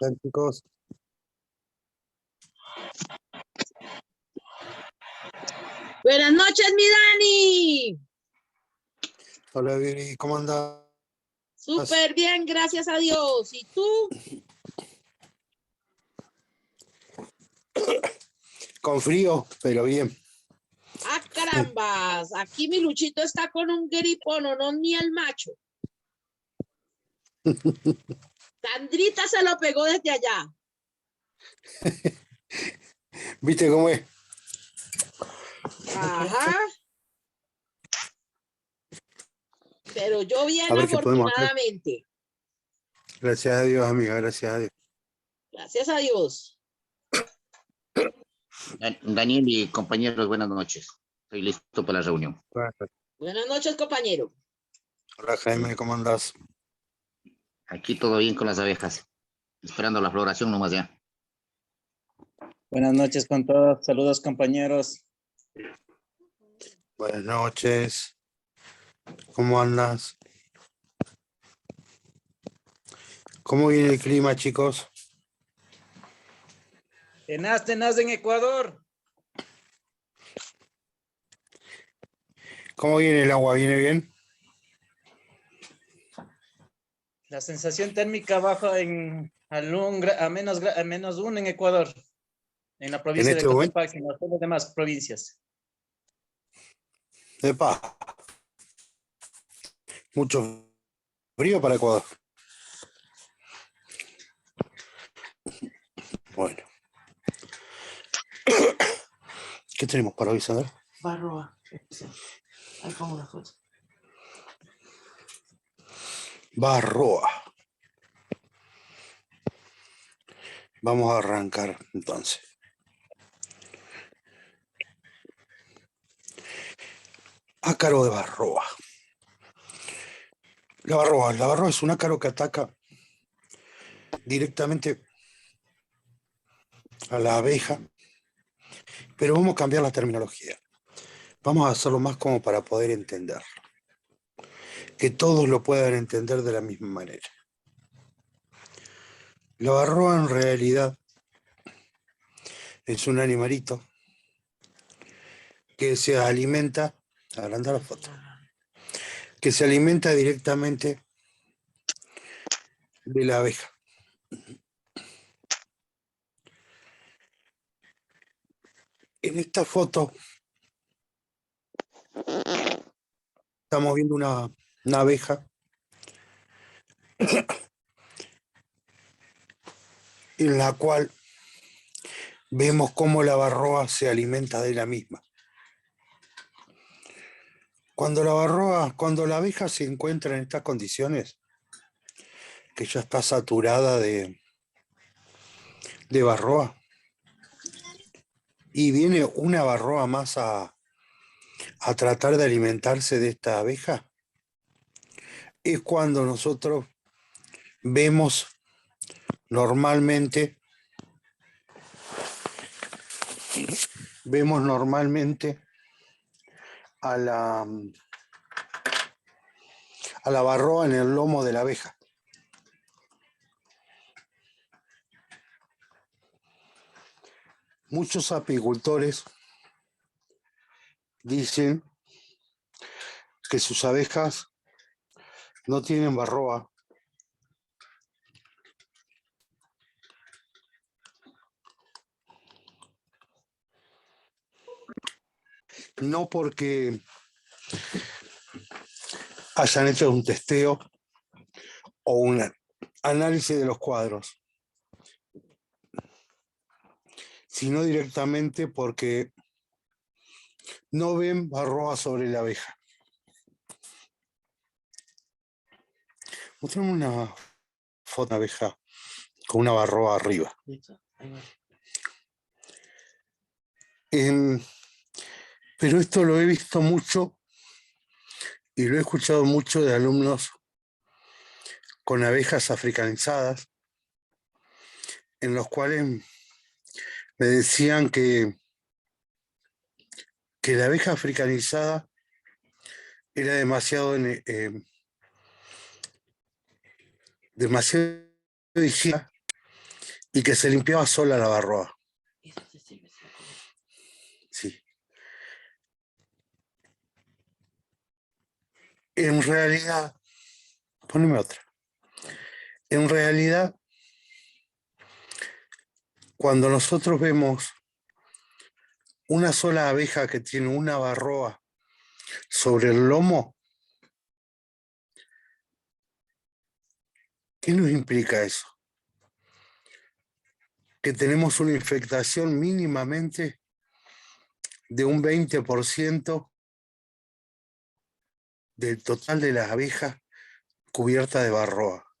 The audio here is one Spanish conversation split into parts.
Hola, chicos. Buenas noches, mi Dani. Hola, Viri, ¿cómo andas? Súper bien, gracias a Dios. ¿Y tú? Con frío, pero bien. Ah, carambas. Aquí mi Luchito está con un gripón, no ni el macho. Sandrita se lo pegó desde allá. ¿Viste cómo es? Ajá. Pero yo bien, A ver qué podemos hacer. afortunadamente. Gracias a Dios, amiga, gracias a Dios. Gracias a Dios. Daniel y compañeros, buenas noches. Estoy listo para la reunión. Buenas noches, compañero. Hola, Jaime, ¿cómo andás? Aquí todo bien con las abejas, esperando la floración nomás ya. Buenas noches con todos. Saludos, compañeros. Buenas noches. ¿Cómo andas? ¿Cómo viene el clima, chicos? Tenaz en Ecuador. ¿Cómo viene el agua? ¿Viene bien? La sensación térmica baja a menos uno en Ecuador, en la En provincia de este momento. Cotopaxi, en las demás provincias. Epa. Mucho frío para Ecuador. Bueno. ¿Qué tenemos para hoy, Sandra? Barroa. Ahí pongo la foto. Barroa. Vamos a arrancar entonces. Ácaro de Barroa. La barroa es un ácaro que ataca directamente a la abeja, pero vamos a cambiar la terminología. Vamos a hacerlo más como para poder entenderlo. Que todos lo puedan entender de la misma manera. La barroa en realidad es un animalito que se alimenta, agranda la foto, que se alimenta directamente de la abeja. En esta foto estamos viendo una abeja en la cual vemos cómo la barroa se alimenta de la misma. Cuando la abeja se encuentra en estas condiciones, que ya está saturada de barroa, y viene una barroa más a tratar de alimentarse de esta abeja, es cuando nosotros vemos normalmente a la barroa en el lomo de la abeja. Muchos apicultores dicen que sus abejas no tienen barroa no porque hayan hecho un testeo o un análisis de los cuadros, sino directamente porque no ven barroa sobre la abeja. Mostrame una foto de abeja con una barroa arriba. Pero esto lo he visto mucho y lo he escuchado mucho de alumnos con abejas africanizadas, en los cuales me decían que la abeja africanizada era demasiado higiénica y que se limpiaba sola la barroa. Sí. En realidad, poneme otra. En realidad, cuando nosotros vemos una sola abeja que tiene una barroa sobre el lomo, ¿qué nos implica eso? Que tenemos una infectación mínimamente de un 20% del total de las abejas cubiertas de barroa.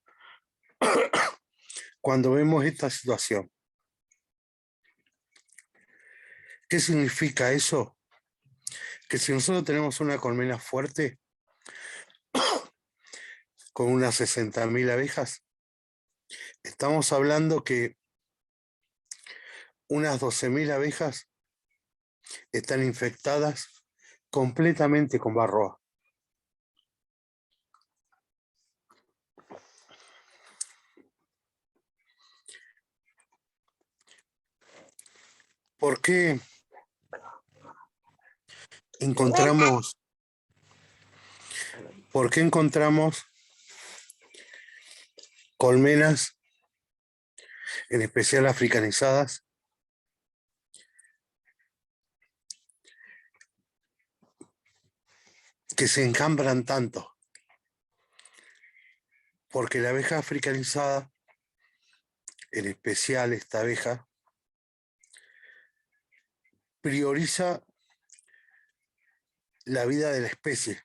Cuando vemos esta situación, ¿qué significa eso? Que si nosotros tenemos una colmena fuerte con unas 60.000 abejas, estamos hablando que unas 12.000 abejas están infectadas completamente con barroa. ¿Por qué encontramos colmenas, en especial africanizadas, que se enjambran tanto? Porque la abeja africanizada, en especial esta abeja, prioriza la vida de la especie,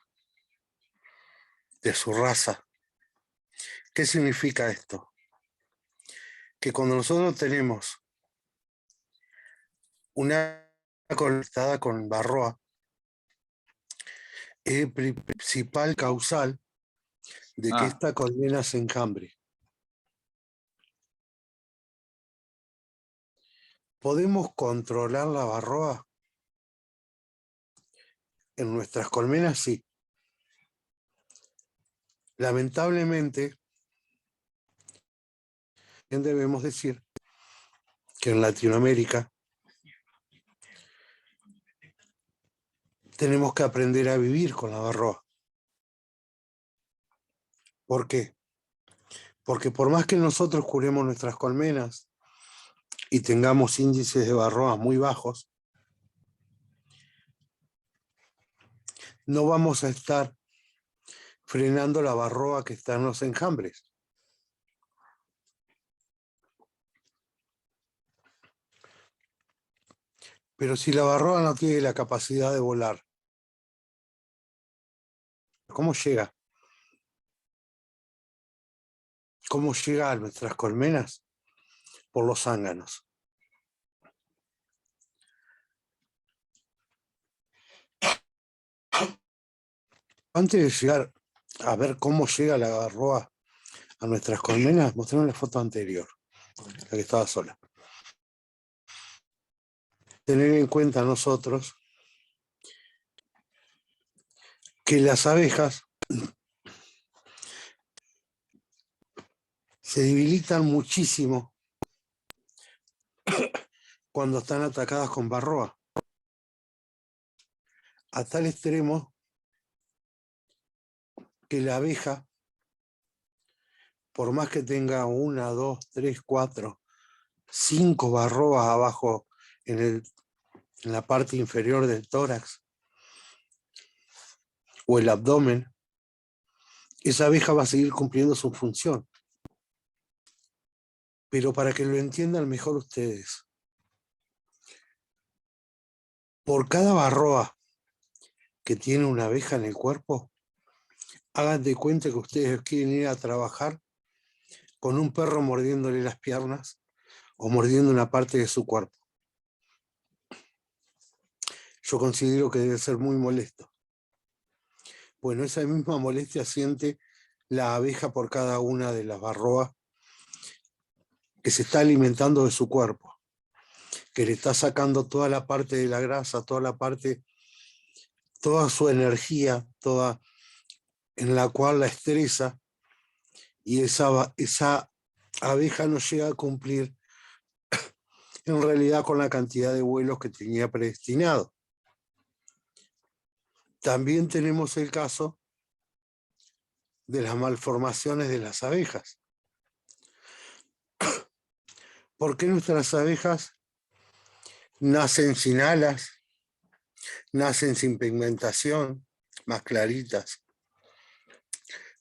de su raza. ¿Qué significa esto? Que cuando nosotros tenemos una conectada con barroa, es el principal causal de que esta colmena se enjambre. ¿Podemos controlar la barroa? En nuestras colmenas sí. Lamentablemente, debemos decir que en Latinoamérica tenemos que aprender a vivir con la barroa. ¿Por qué? Porque por más que nosotros curemos nuestras colmenas y tengamos índices de barroa muy bajos, no vamos a estar frenando la barroa que está en los enjambres. Pero si la barroa no tiene la capacidad de volar, ¿cómo llega? ¿Cómo llega a nuestras colmenas? Por los zánganos. Antes de llegar a ver cómo llega la barroa a nuestras colmenas, mostremos la foto anterior, la que estaba sola. Tener en cuenta nosotros que las abejas se debilitan muchísimo cuando están atacadas con barroa, a tal extremo que la abeja, por más que tenga 1, 2, 3, 4, 5 barroas abajo en la parte inferior del tórax o el abdomen, esa abeja va a seguir cumpliendo su función. Pero para que lo entiendan mejor ustedes, por cada barroa que tiene una abeja en el cuerpo, hagan de cuenta que ustedes quieren ir a trabajar con un perro mordiéndole las piernas o mordiendo una parte de su cuerpo. Yo considero que debe ser muy molesto. Bueno, esa misma molestia siente la abeja por cada una de las barroas que se está alimentando de su cuerpo, que le está sacando toda la parte de la grasa, toda su energía, toda en la cual la estresa, y esa abeja no llega a cumplir en realidad con la cantidad de vuelos que tenía predestinado. También tenemos el caso de las malformaciones de las abejas. ¿Por qué nuestras abejas nacen sin alas, nacen sin pigmentación, más claritas,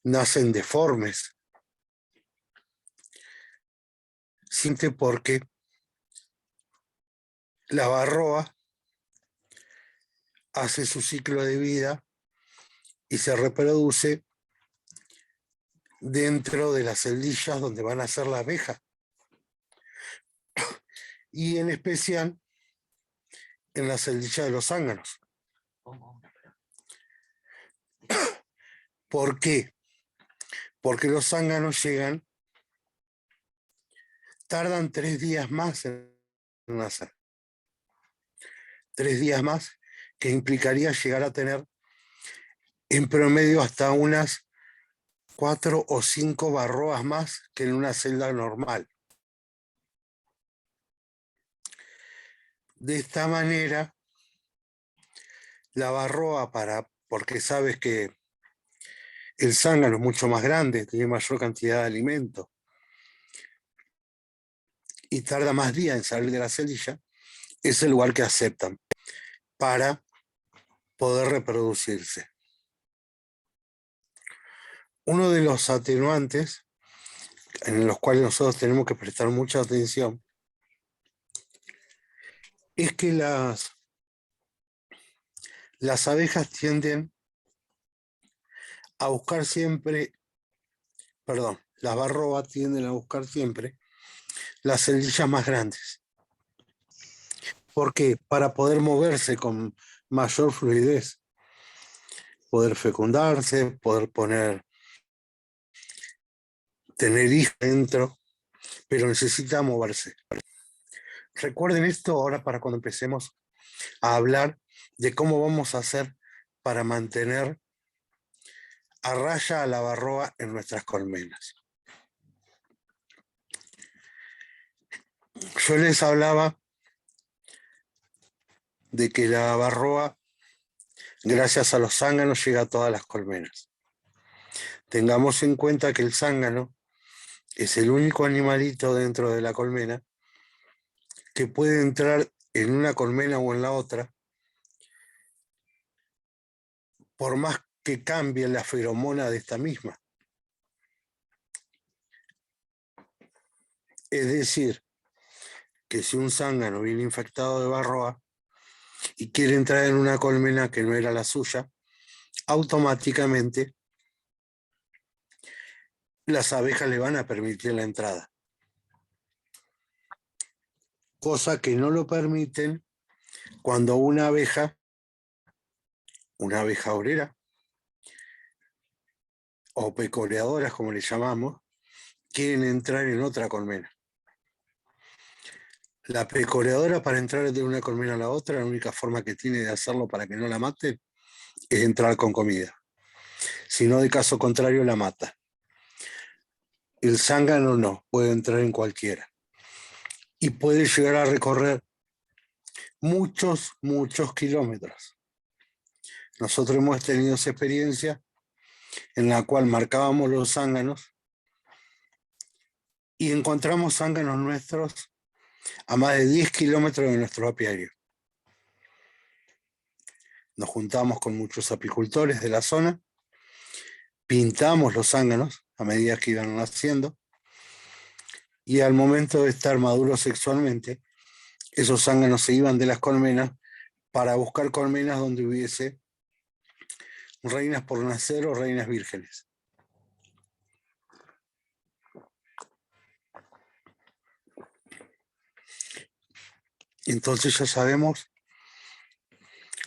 nacen deformes? Simple porque la varroa hace su ciclo de vida y se reproduce dentro de las celdillas donde van a ser la abeja. Y en especial en la celdilla de los zánganos. ¿Por qué? Porque los zánganos tardan 3 días más en nacer. 3 días más, que implicaría llegar a tener en promedio hasta unas 4 o 5 varroas más que en una celda normal. De esta manera, la varroa, porque sabes que el zángano es mucho más grande, tiene mayor cantidad de alimento y tarda más días en salir de la celdilla, es el lugar que aceptan para poder reproducirse. Uno de los atenuantes en los cuales nosotros tenemos que prestar mucha atención es que las abejas tienden a buscar siempre, las varroas tienden a buscar siempre las celdillas más grandes. ¿Por qué? Para poder moverse con mayor fluidez, poder fecundarse, poder tener hijos dentro, pero necesita moverse. Recuerden esto ahora para cuando empecemos a hablar de cómo vamos a hacer para mantener a raya a la varroa en nuestras colmenas. Yo les hablaba de que la varroa, gracias a los zánganos, llega a todas las colmenas. Tengamos en cuenta que el zángano es el único animalito dentro de la colmena que puede entrar en una colmena o en la otra, por más que cambie la feromona de esta misma. Es decir, que si un zángano viene infectado de varroa y quiere entrar en una colmena que no era la suya, automáticamente las abejas le van a permitir la entrada. Cosa que no lo permiten cuando una abeja obrera, o pecoreadoras como le llamamos, quieren entrar en otra colmena. La pecoreadora, para entrar de una colmena a la otra, la única forma que tiene de hacerlo para que no la maten es entrar con comida. Si no, de caso contrario, la mata. El zángano no, puede entrar en cualquiera. Y puede llegar a recorrer muchos kilómetros. Nosotros hemos tenido esa experiencia en la cual marcábamos los zánganos y encontramos zánganos nuestros a más de 10 kilómetros de nuestro apiario. Nos juntamos con muchos apicultores de la zona, pintamos los zánganos a medida que iban naciendo y al momento de estar maduros sexualmente, esos zánganos se iban de las colmenas para buscar colmenas donde hubiese reinas por nacer o reinas vírgenes. Entonces ya sabemos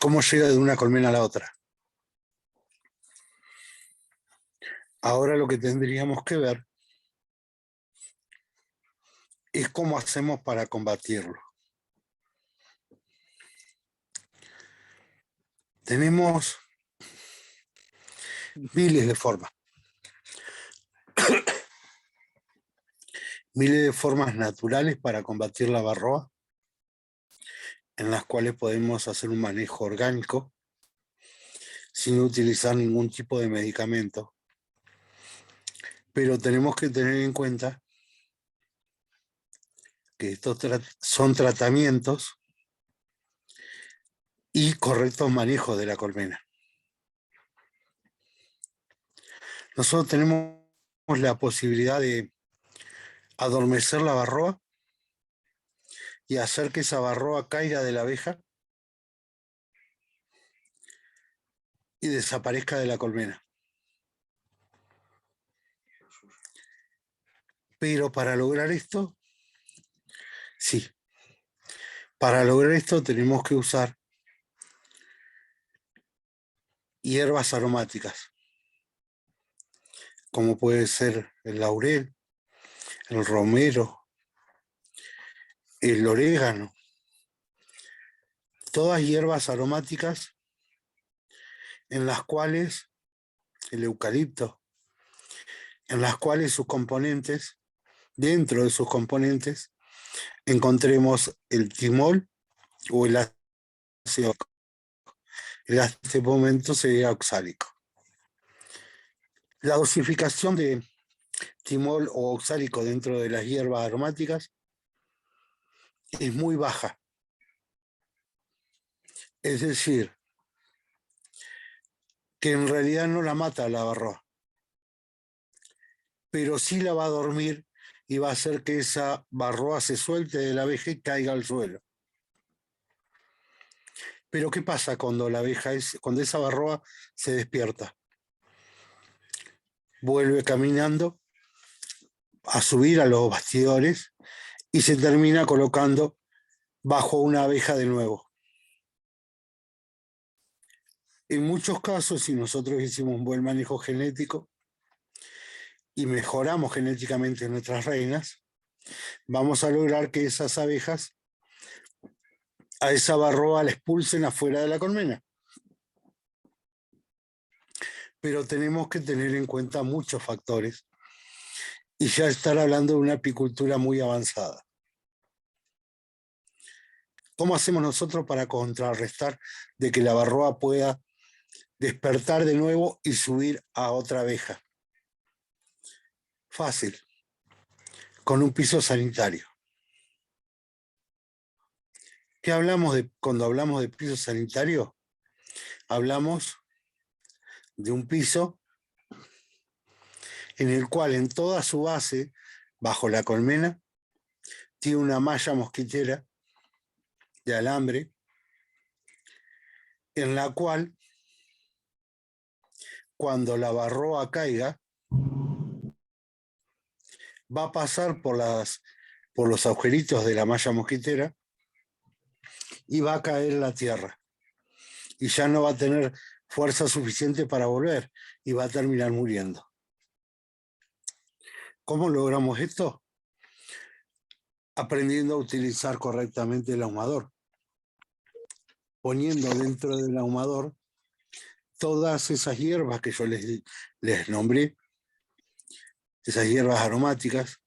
cómo llega de una colmena a la otra. Ahora lo que tendríamos que ver es cómo hacemos para combatirlo. Tenemos miles de formas. Miles de formas naturales para combatir la varroa en las cuales podemos hacer un manejo orgánico sin utilizar ningún tipo de medicamento. Pero tenemos que tener en cuenta que estos son tratamientos y correctos manejos de la colmena. Nosotros tenemos la posibilidad de adormecer la barroa y hacer que esa barroa caiga de la abeja y desaparezca de la colmena. Pero para lograr esto, sí, para lograr esto tenemos que usar hierbas aromáticas, como puede ser el laurel, el romero, el orégano, todas hierbas aromáticas en las cuales, el eucalipto, en las cuales sus componentes, dentro de sus componentes, encontremos el timol o el ácido. En este momento sería oxálico. La dosificación de timol o oxálico dentro de las hierbas aromáticas es muy baja. Es decir, que en realidad no la mata la barroa, pero sí la va a dormir y va a hacer que esa barroa se suelte de la abeja y caiga al suelo. Pero ¿qué pasa cuando cuando esa barroa se despierta? Vuelve caminando a subir a los bastidores y se termina colocando bajo una abeja de nuevo. En muchos casos, si nosotros hicimos un buen manejo genético y mejoramos genéticamente nuestras reinas, vamos a lograr que esas abejas a esa barroa la expulsen afuera de la colmena. Pero tenemos que tener en cuenta muchos factores y ya estar hablando de una apicultura muy avanzada. ¿Cómo hacemos nosotros para contrarrestar de que la barroa pueda despertar de nuevo y subir a otra abeja? Fácil, con un piso sanitario. ¿Qué hablamos cuando hablamos de piso sanitario? Hablamos de un piso en el cual en toda su base, bajo la colmena, tiene una malla mosquitera de alambre, en la cual, cuando la barroa caiga, va a pasar por los agujeritos de la malla mosquitera y va a caer en la tierra. Y ya no va a tener fuerza suficiente para volver y va a terminar muriendo. ¿Cómo logramos esto? Aprendiendo a utilizar correctamente el ahumador. Poniendo dentro del ahumador todas esas hierbas que yo les nombré, esas hierbas aromáticas.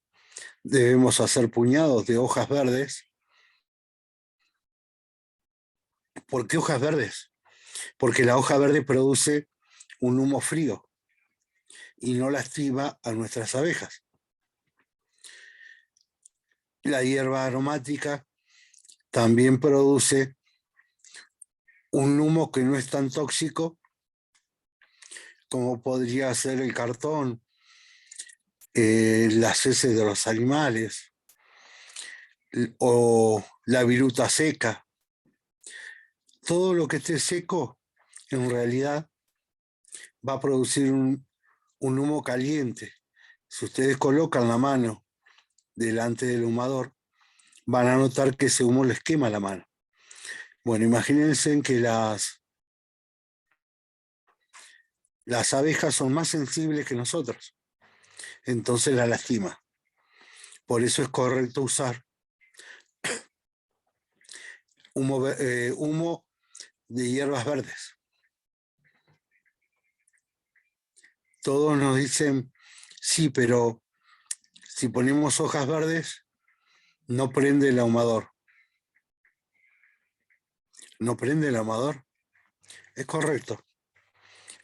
Debemos hacer puñados de hojas verdes. ¿Por qué hojas verdes? Porque la hoja verde produce un humo frío y no lastima a nuestras abejas. La hierba aromática también produce un humo que no es tan tóxico como podría ser el cartón, las heces de los animales o la viruta seca. Todo lo que esté seco en realidad va a producir un humo caliente. Si ustedes colocan la mano delante del humador, van a notar que ese humo les quema la mano. Bueno, imagínense que las abejas son más sensibles que nosotros, entonces la lastima. Por eso es correcto usar humo de hierbas verdes. Todos nos dicen, sí, pero si ponemos hojas verdes, no prende el ahumador. ¿No prende el ahumador? Es correcto.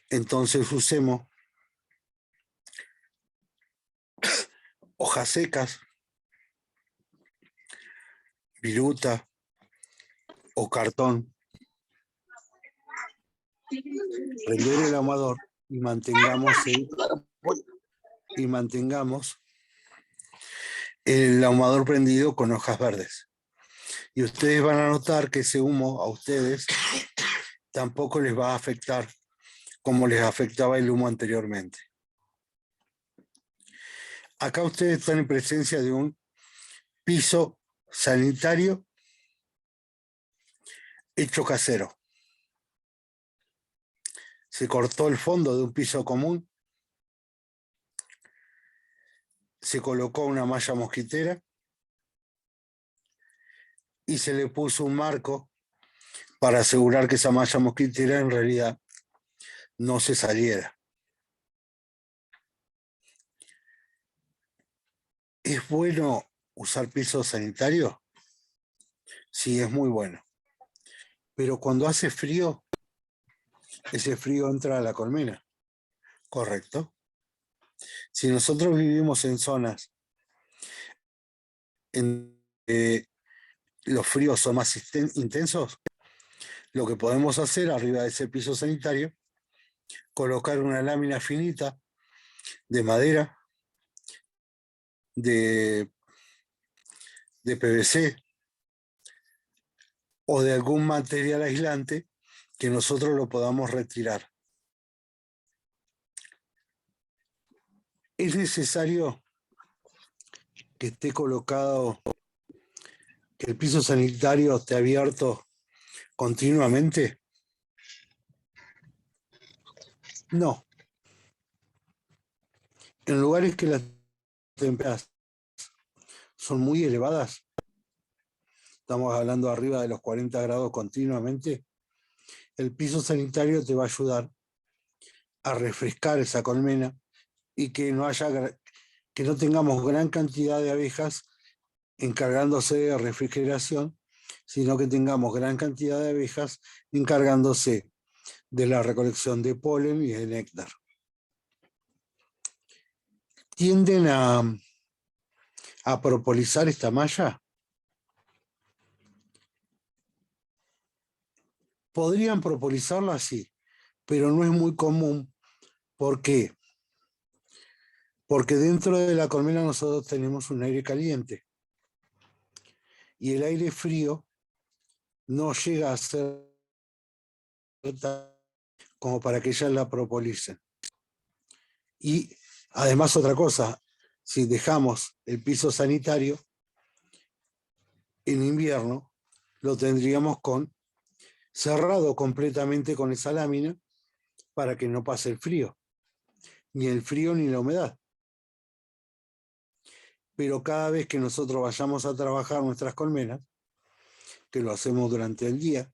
Entonces usemos hojas secas, viruta o cartón. Prender el ahumador y mantengamos el ahumador prendido con hojas verdes. Y ustedes van a notar que ese humo a ustedes tampoco les va a afectar como les afectaba el humo anteriormente. Acá ustedes están en presencia de un piso sanitario hecho casero. Se cortó el fondo de un piso común, se colocó una malla mosquitera y se le puso un marco para asegurar que esa malla mosquitera en realidad no se saliera. ¿Es bueno usar piso sanitario? Sí, es muy bueno. Pero cuando hace frío, ese frío entra a la colmena, ¿correcto? Si nosotros vivimos en zonas en que los fríos son más intensos, lo que podemos hacer arriba de ese piso sanitario, colocar una lámina finita de madera, de PVC o de algún material aislante que nosotros lo podamos retirar. Es necesario que esté colocado, que el piso sanitario esté abierto continuamente. No. En lugares que las temperaturas son muy elevadas, estamos hablando arriba de los 40 grados continuamente, el piso sanitario te va a ayudar a refrescar esa colmena y que no tengamos gran cantidad de abejas encargándose de refrigeración, sino que tengamos gran cantidad de abejas encargándose de la recolección de polen y de néctar. ¿Tienden a propolizar esta malla? Podrían propolizarla, sí, pero no es muy común. ¿Por qué? Porque dentro de la colmena nosotros tenemos un aire caliente y el aire frío no llega a ser como para que ellas la propolicen. Y además otra cosa, si dejamos el piso sanitario en invierno, lo tendríamos cerrado completamente con esa lámina para que no pase el frío, ni el frío ni la humedad. Pero cada vez que nosotros vayamos a trabajar nuestras colmenas, que lo hacemos durante el día,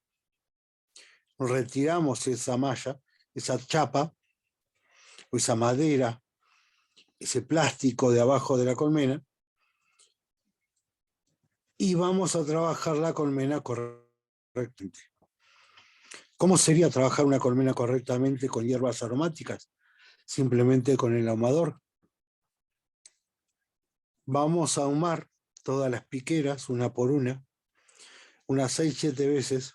retiramos esa malla, esa chapa, o esa madera, ese plástico de abajo de la colmena, y vamos a trabajar la colmena correctamente. ¿Cómo sería trabajar una colmena correctamente con hierbas aromáticas? Simplemente con el ahumador. Vamos a ahumar todas las piqueras, una por una, unas 6-7 veces,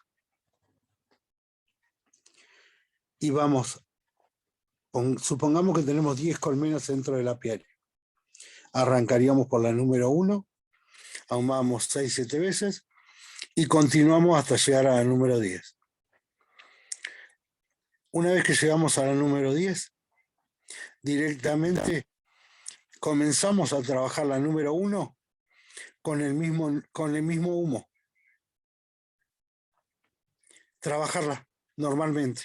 y supongamos que tenemos 10 colmenas dentro del apiario. Arrancaríamos por la número 1, ahumamos 6-7 veces, y continuamos hasta llegar a la número 10. Una vez que llegamos a la número 10, directamente comenzamos a trabajar la número 1 con el mismo humo. Trabajarla normalmente.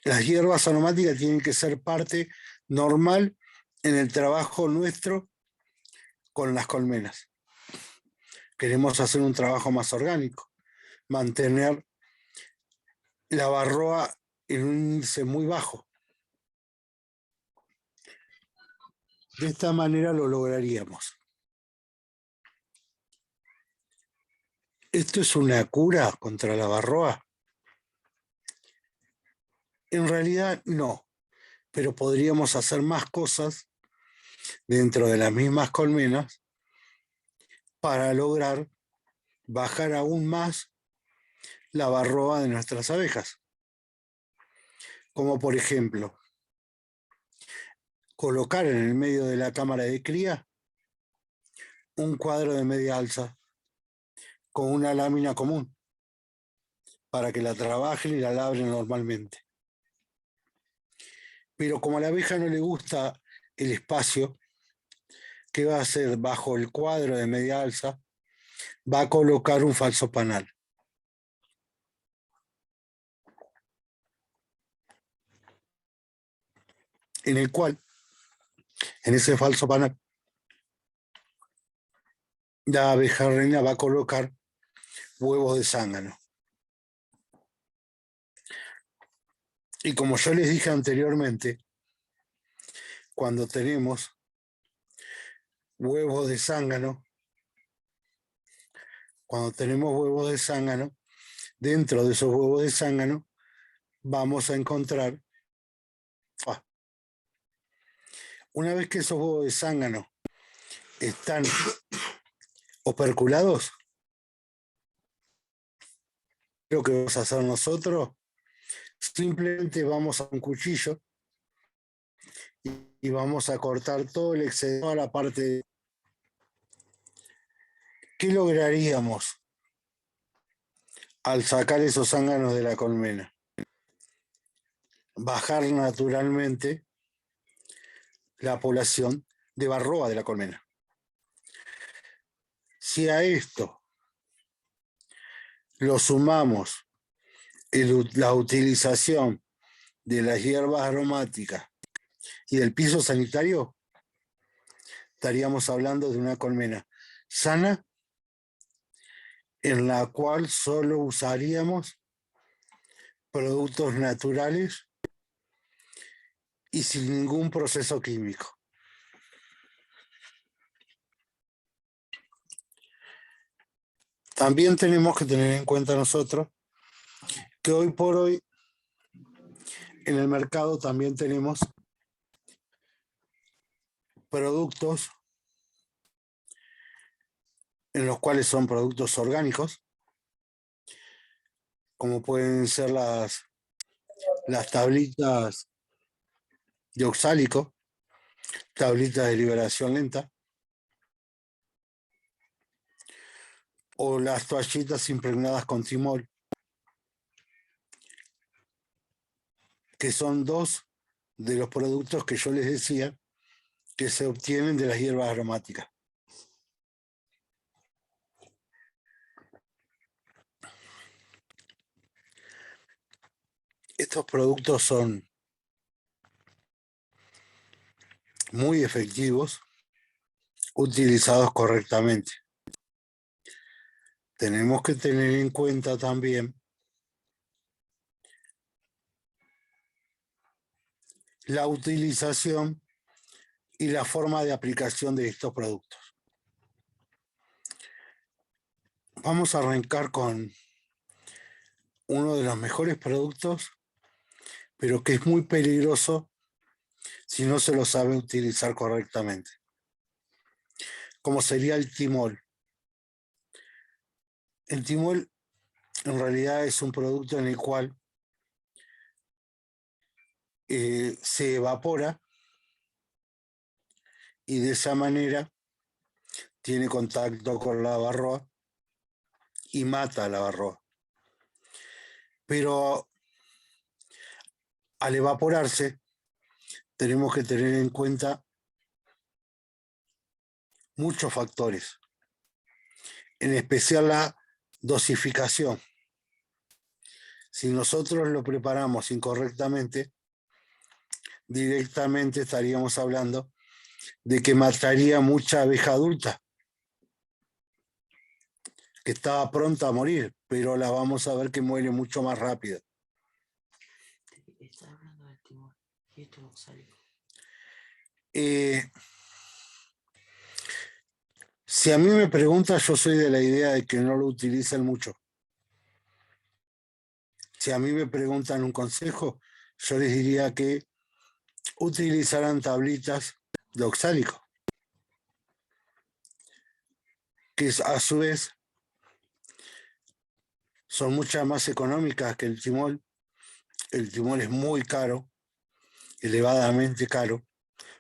Las hierbas aromáticas tienen que ser parte normal en el trabajo nuestro con las colmenas. Queremos hacer un trabajo más orgánico, mantener la varroa en un índice muy bajo. De esta manera lo lograríamos. ¿Esto es una cura contra la varroa? En realidad no, pero podríamos hacer más cosas dentro de las mismas colmenas para lograr bajar aún más la varroa de nuestras abejas. Como por ejemplo, colocar en el medio de la cámara de cría un cuadro de media alza con una lámina común para que la trabajen y la labren normalmente. Pero como a la abeja no le gusta el espacio, ¿qué va a hacer? Bajo el cuadro de media alza va a colocar un falso panal. En el cual, en ese falso panal, la abeja reina va a colocar huevos de zángano. Y como yo les dije anteriormente, cuando tenemos huevos de zángano, dentro de esos huevos de zángano vamos a encontrar, una vez que esos huevos de zángano están operculados, lo que vamos a hacer nosotros, simplemente vamos a un cuchillo y vamos a cortar todo el exceso a la parte de... ¿Qué lograríamos al sacar esos zánganos de la colmena? Bajar naturalmente la población de varroa de la colmena. Si a esto lo sumamos la utilización de las hierbas aromáticas y del piso sanitario, estaríamos hablando de una colmena sana en la cual solo usaríamos productos naturales y sin ningún proceso químico. También tenemos que tener en cuenta nosotros que hoy por hoy en el mercado también tenemos productos en los cuales son productos orgánicos, como pueden ser las tablitas de oxálico, tablitas de liberación lenta, o las toallitas impregnadas con timol, que son dos de los productos que yo les decía que se obtienen de las hierbas aromáticas. Estos productos son muy efectivos, utilizados correctamente. Tenemos que tener en cuenta también la utilización y la forma de aplicación de estos productos. Vamos a arrancar con uno de los mejores productos, pero que es muy peligroso si no se lo sabe utilizar correctamente, como sería el timol. El timol en realidad es un producto en el cual se evapora y de esa manera tiene contacto con la varroa y mata a la varroa. Pero al evaporarse tenemos que tener en cuenta muchos factores, en especial la dosificación. Si nosotros lo preparamos incorrectamente, directamente estaríamos hablando de que mataría mucha abeja adulta que estaba pronta a morir, pero la vamos a ver que muere mucho más rápido. Está hablando del timor y esto es oxálico. Si a mí me preguntas, yo soy de la idea de que no lo utilicen mucho. Si a mí me preguntan un consejo, yo les diría que utilizaran tablitas de oxálico, que a su vez son muchas más económicas que el timol. El timol es muy caro, elevadamente caro,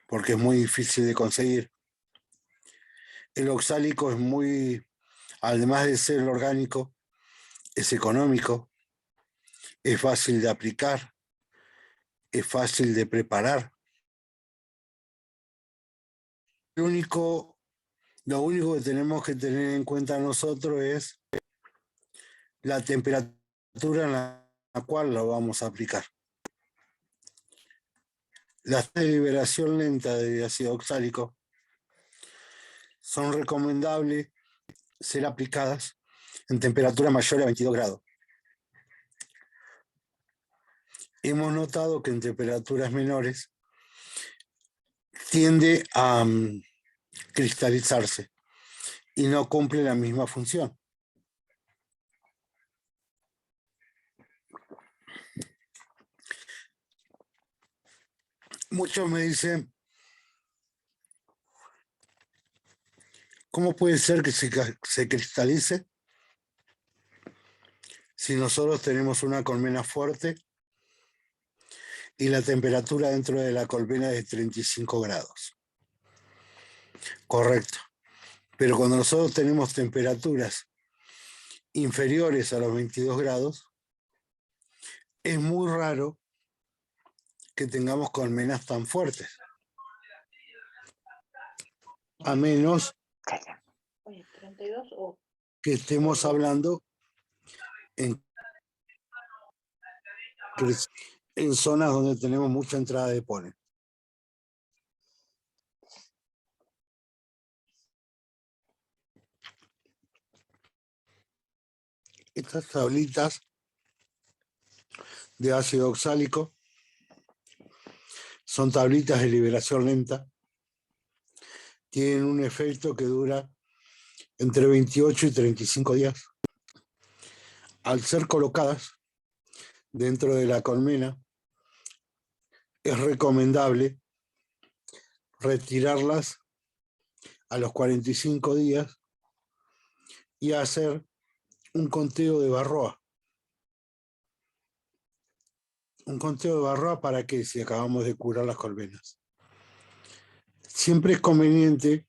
porque es muy difícil de conseguir. El oxálico es muy, además de ser orgánico, es económico, es fácil de aplicar, es fácil de preparar. Lo único que tenemos que tener en cuenta nosotros es la temperatura en la cual lo vamos a aplicar. Las de liberación lenta de ácido oxálico son recomendables ser aplicadas en temperatura mayor a 22 grados. Hemos notado que en temperaturas menores tiende a cristalizarse y no cumple la misma función. Muchos me dicen, ¿cómo puede ser que se cristalice si nosotros tenemos una colmena fuerte y la temperatura dentro de la colmena es de 35 grados? Correcto. Pero cuando nosotros tenemos temperaturas inferiores a los 22 grados, es muy raro que tengamos colmenas tan fuertes. A menos Oye, 32 o... que estemos hablando en zonas donde tenemos mucha entrada de polen. Estas tablitas de ácido oxálico son tablitas de liberación lenta. Tienen un efecto que dura entre 28 y 35 días. Al ser colocadas dentro de la colmena, es recomendable retirarlas a los 45 días y hacer un conteo de Varroa. Un conteo de Varroa para que si acabamos de curar las colmenas. Siempre es conveniente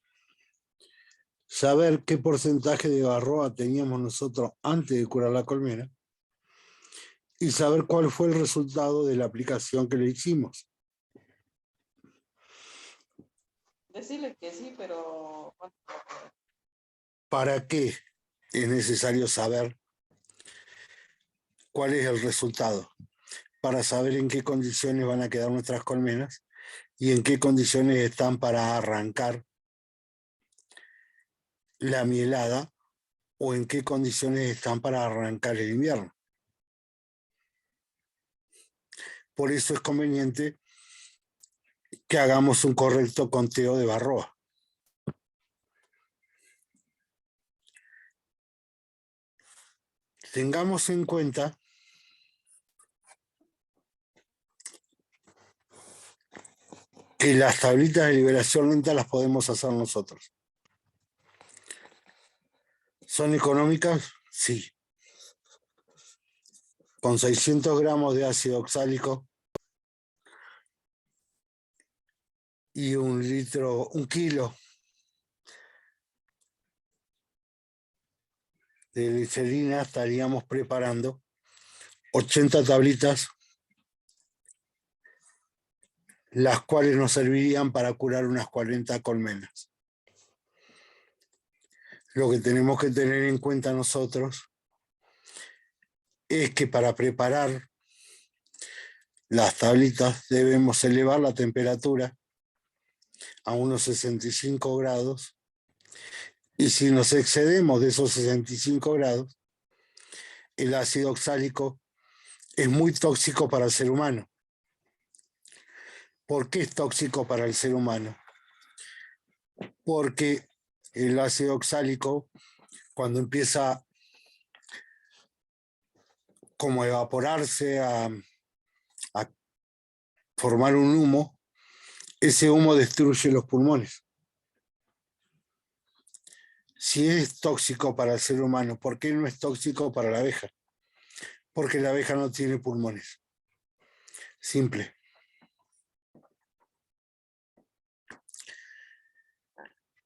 saber qué porcentaje de Varroa teníamos nosotros antes de curar la colmena y saber cuál fue el resultado de la aplicación que le hicimos. Decirle que sí, pero... ¿Para qué es necesario saber cuál es el resultado? Para saber en qué condiciones van a quedar nuestras colmenas y en qué condiciones están para arrancar la mielada o en qué condiciones están para arrancar el invierno. Por eso es conveniente que hagamos un correcto conteo de Varroa. Tengamos en cuenta que las tablitas de liberación lenta las podemos hacer nosotros. ¿Son económicas? Sí. Con 600 gramos de ácido oxálico y un kilo de glicerina estaríamos preparando 80 tablitas, las cuales nos servirían para curar unas 40 colmenas. Lo que tenemos que tener en cuenta nosotros es que para preparar las tablitas debemos elevar la temperatura a unos 65 grados y si nos excedemos de esos 65 grados, el ácido oxálico es muy tóxico para el ser humano. ¿Por qué es tóxico para el ser humano? Porque el ácido oxálico, cuando empieza como a evaporarse, a formar un humo, ese humo destruye los pulmones. Si es tóxico para el ser humano, ¿por qué no es tóxico para la abeja? Porque la abeja no tiene pulmones. Simple.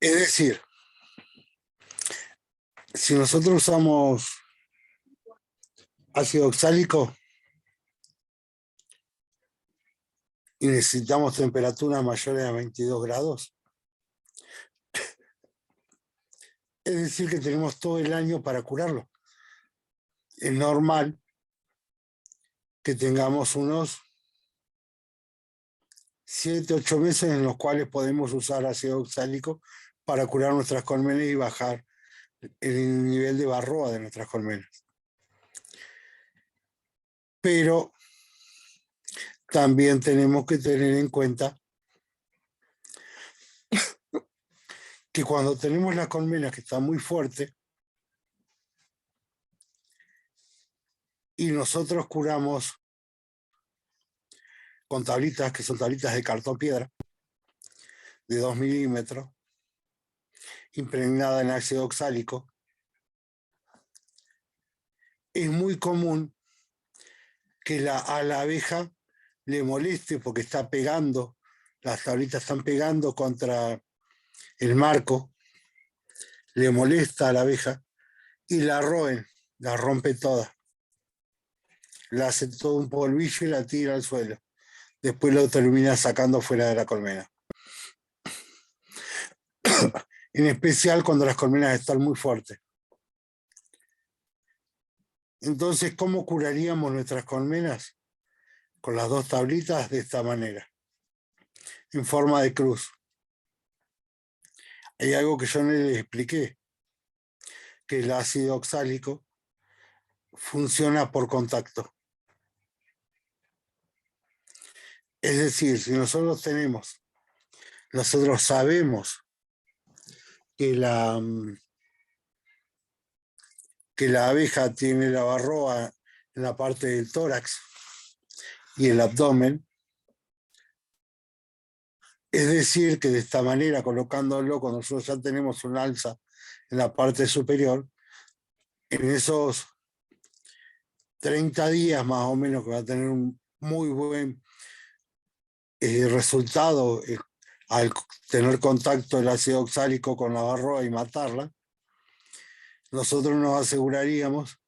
Es decir, si nosotros usamos ácido oxálico y necesitamos temperaturas mayores a 22 grados, es decir que tenemos todo el año para curarlo. Es normal que tengamos unos 7, 8 meses en los cuales podemos usar ácido oxálico para curar nuestras colmenas y bajar el nivel de varroa de nuestras colmenas. Pero también tenemos que tener en cuenta que cuando tenemos las colmenas que están muy fuertes y nosotros curamos con tablitas, que son tablitas de cartón piedra, de 2 milímetros, impregnada en ácido oxálico, es muy común que a la abeja le moleste porque está pegando, las tablitas están pegando contra el marco, le molesta a la abeja y la roen, la rompe toda. La hace todo un polvillo y la tira al suelo. Después lo termina sacando fuera de la colmena. En especial cuando las colmenas están muy fuertes. Entonces, ¿cómo curaríamos nuestras colmenas? Con las 2 tablitas de esta manera, en forma de cruz. Hay algo que yo no les expliqué, que el ácido oxálico funciona por contacto. Es decir, si nosotros sabemos que la abeja tiene la varroa en la parte del tórax y el abdomen, es decir, que de esta manera, colocándolo, cuando nosotros ya tenemos un alza en la parte superior, en esos 30 días más o menos que va a tener un muy buen resultado al tener contacto el ácido oxálico con la varroa y matarla, nosotros nos aseguraríamos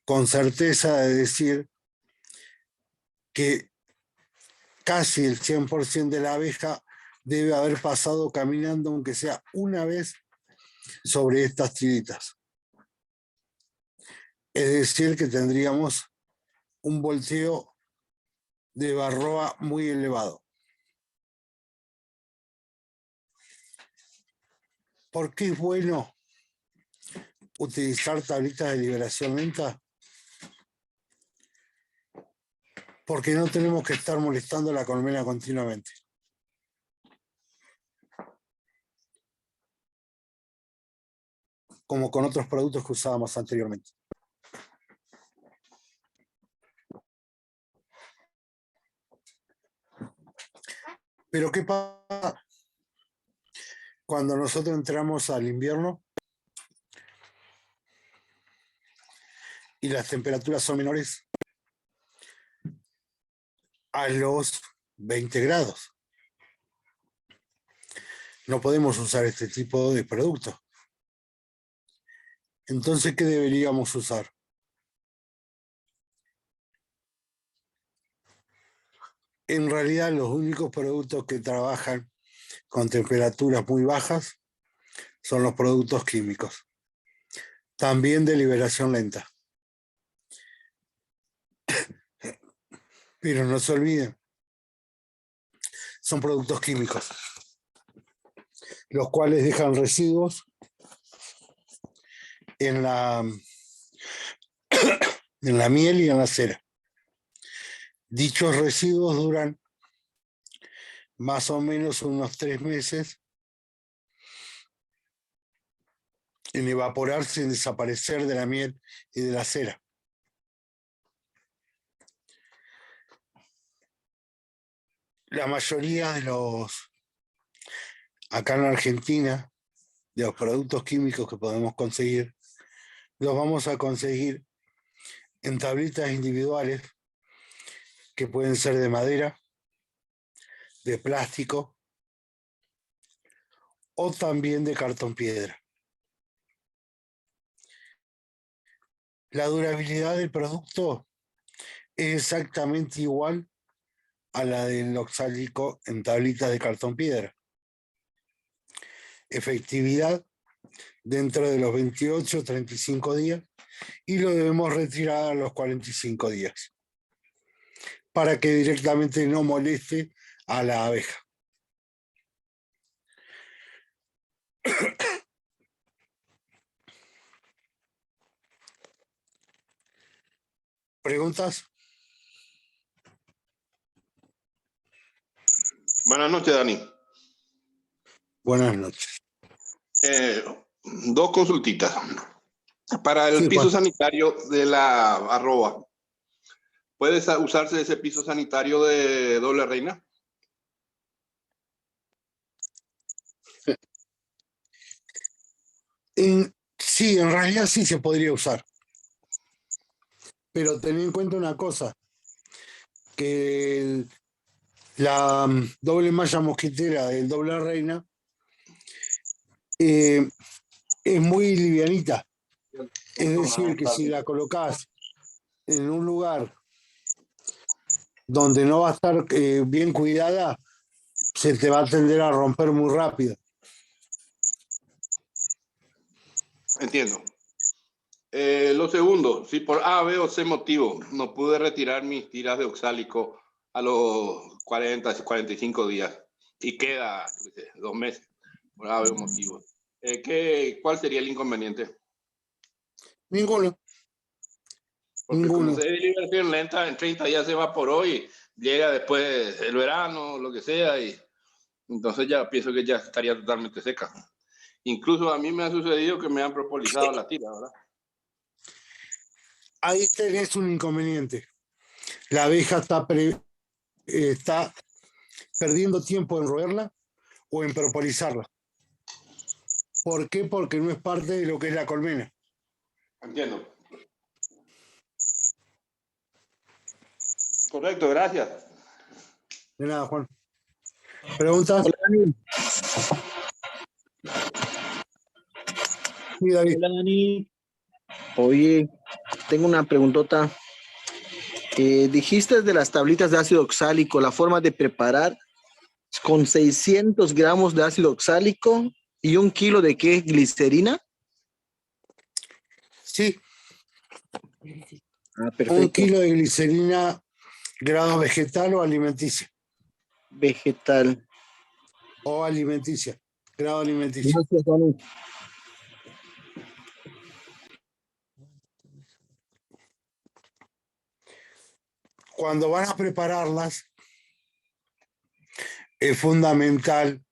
con certeza de decir que casi el 100% de la abeja debe haber pasado caminando, aunque sea una vez, sobre estas tiritas. Es decir, que tendríamos un volteo de varroa muy elevado. ¿Por qué es bueno utilizar tablitas de liberación lenta? Porque no tenemos que estar molestando la colmena continuamente. Como con otros productos que usábamos anteriormente. Pero ¿qué pasa cuando nosotros entramos al invierno y las temperaturas son menores a los 20 grados? No podemos usar este tipo de productos. Entonces, ¿qué deberíamos usar? En realidad, los únicos productos que trabajan con temperaturas muy bajas son los productos químicos, también de liberación lenta. Pero no se olviden, son productos químicos, los cuales dejan residuos en la miel y en la cera. Dichos residuos duran más o menos unos 3 meses en evaporarse, en desaparecer de la miel y de la cera. La mayoría de acá en Argentina, de los productos químicos que podemos conseguir, los vamos a conseguir en tablitas individuales que pueden ser de madera, de plástico o también de cartón piedra. La durabilidad del producto es exactamente igual a la del oxálico en tablitas de cartón piedra. Efectividad dentro de los 28 o 35 días y lo debemos retirar a los 45 días para que directamente no moleste a la abeja. ¿Preguntas? Buenas noches, Dani. Buenas noches. Dos consultitas. Para el Sí, piso Juan. sanitario de la arroba, ¿puede usarse ese piso sanitario de doble reina? Sí, en realidad sí se podría usar. Pero ten en cuenta una cosa, que la doble malla mosquitera del doble reina es muy livianita. Es decir, que si la colocás en un lugar donde no va a estar bien cuidada, se te va a tender a romper muy rápido. Entiendo. Lo segundo, si por A, B o C motivo no pude retirar mis tiras de oxálico a los 40, 45 días y queda 2 meses por A, B o motivo, ¿cuál sería el inconveniente? Ninguno. Porque Ninguno. como se ve liberación lenta, en 30 días se evaporó y llega después el verano, lo que sea, y entonces ya pienso que ya estaría totalmente seca. Incluso a mí me ha sucedido que me han propolizado la tira, ¿verdad? Ahí tenés un inconveniente. La abeja está perdiendo tiempo en roerla o en propolizarla. ¿Por qué? Porque no es parte de lo que es la colmena. Entiendo. Correcto, gracias. De nada, Juan. ¿Preguntas? Hola, Dani. Sí, David. Hola, Dani. Oye, tengo una preguntota. Dijiste de las tablitas de ácido oxálico, la forma de preparar con 600 gramos de ácido oxálico y 1 kilo de qué, glicerina. Sí, Ah, 1 perfecto. kilo de glicerina, grado vegetal o alimenticia. Vegetal. O alimenticia, grado alimenticio. Gracias, Dani. Cuando van a prepararlas, es fundamental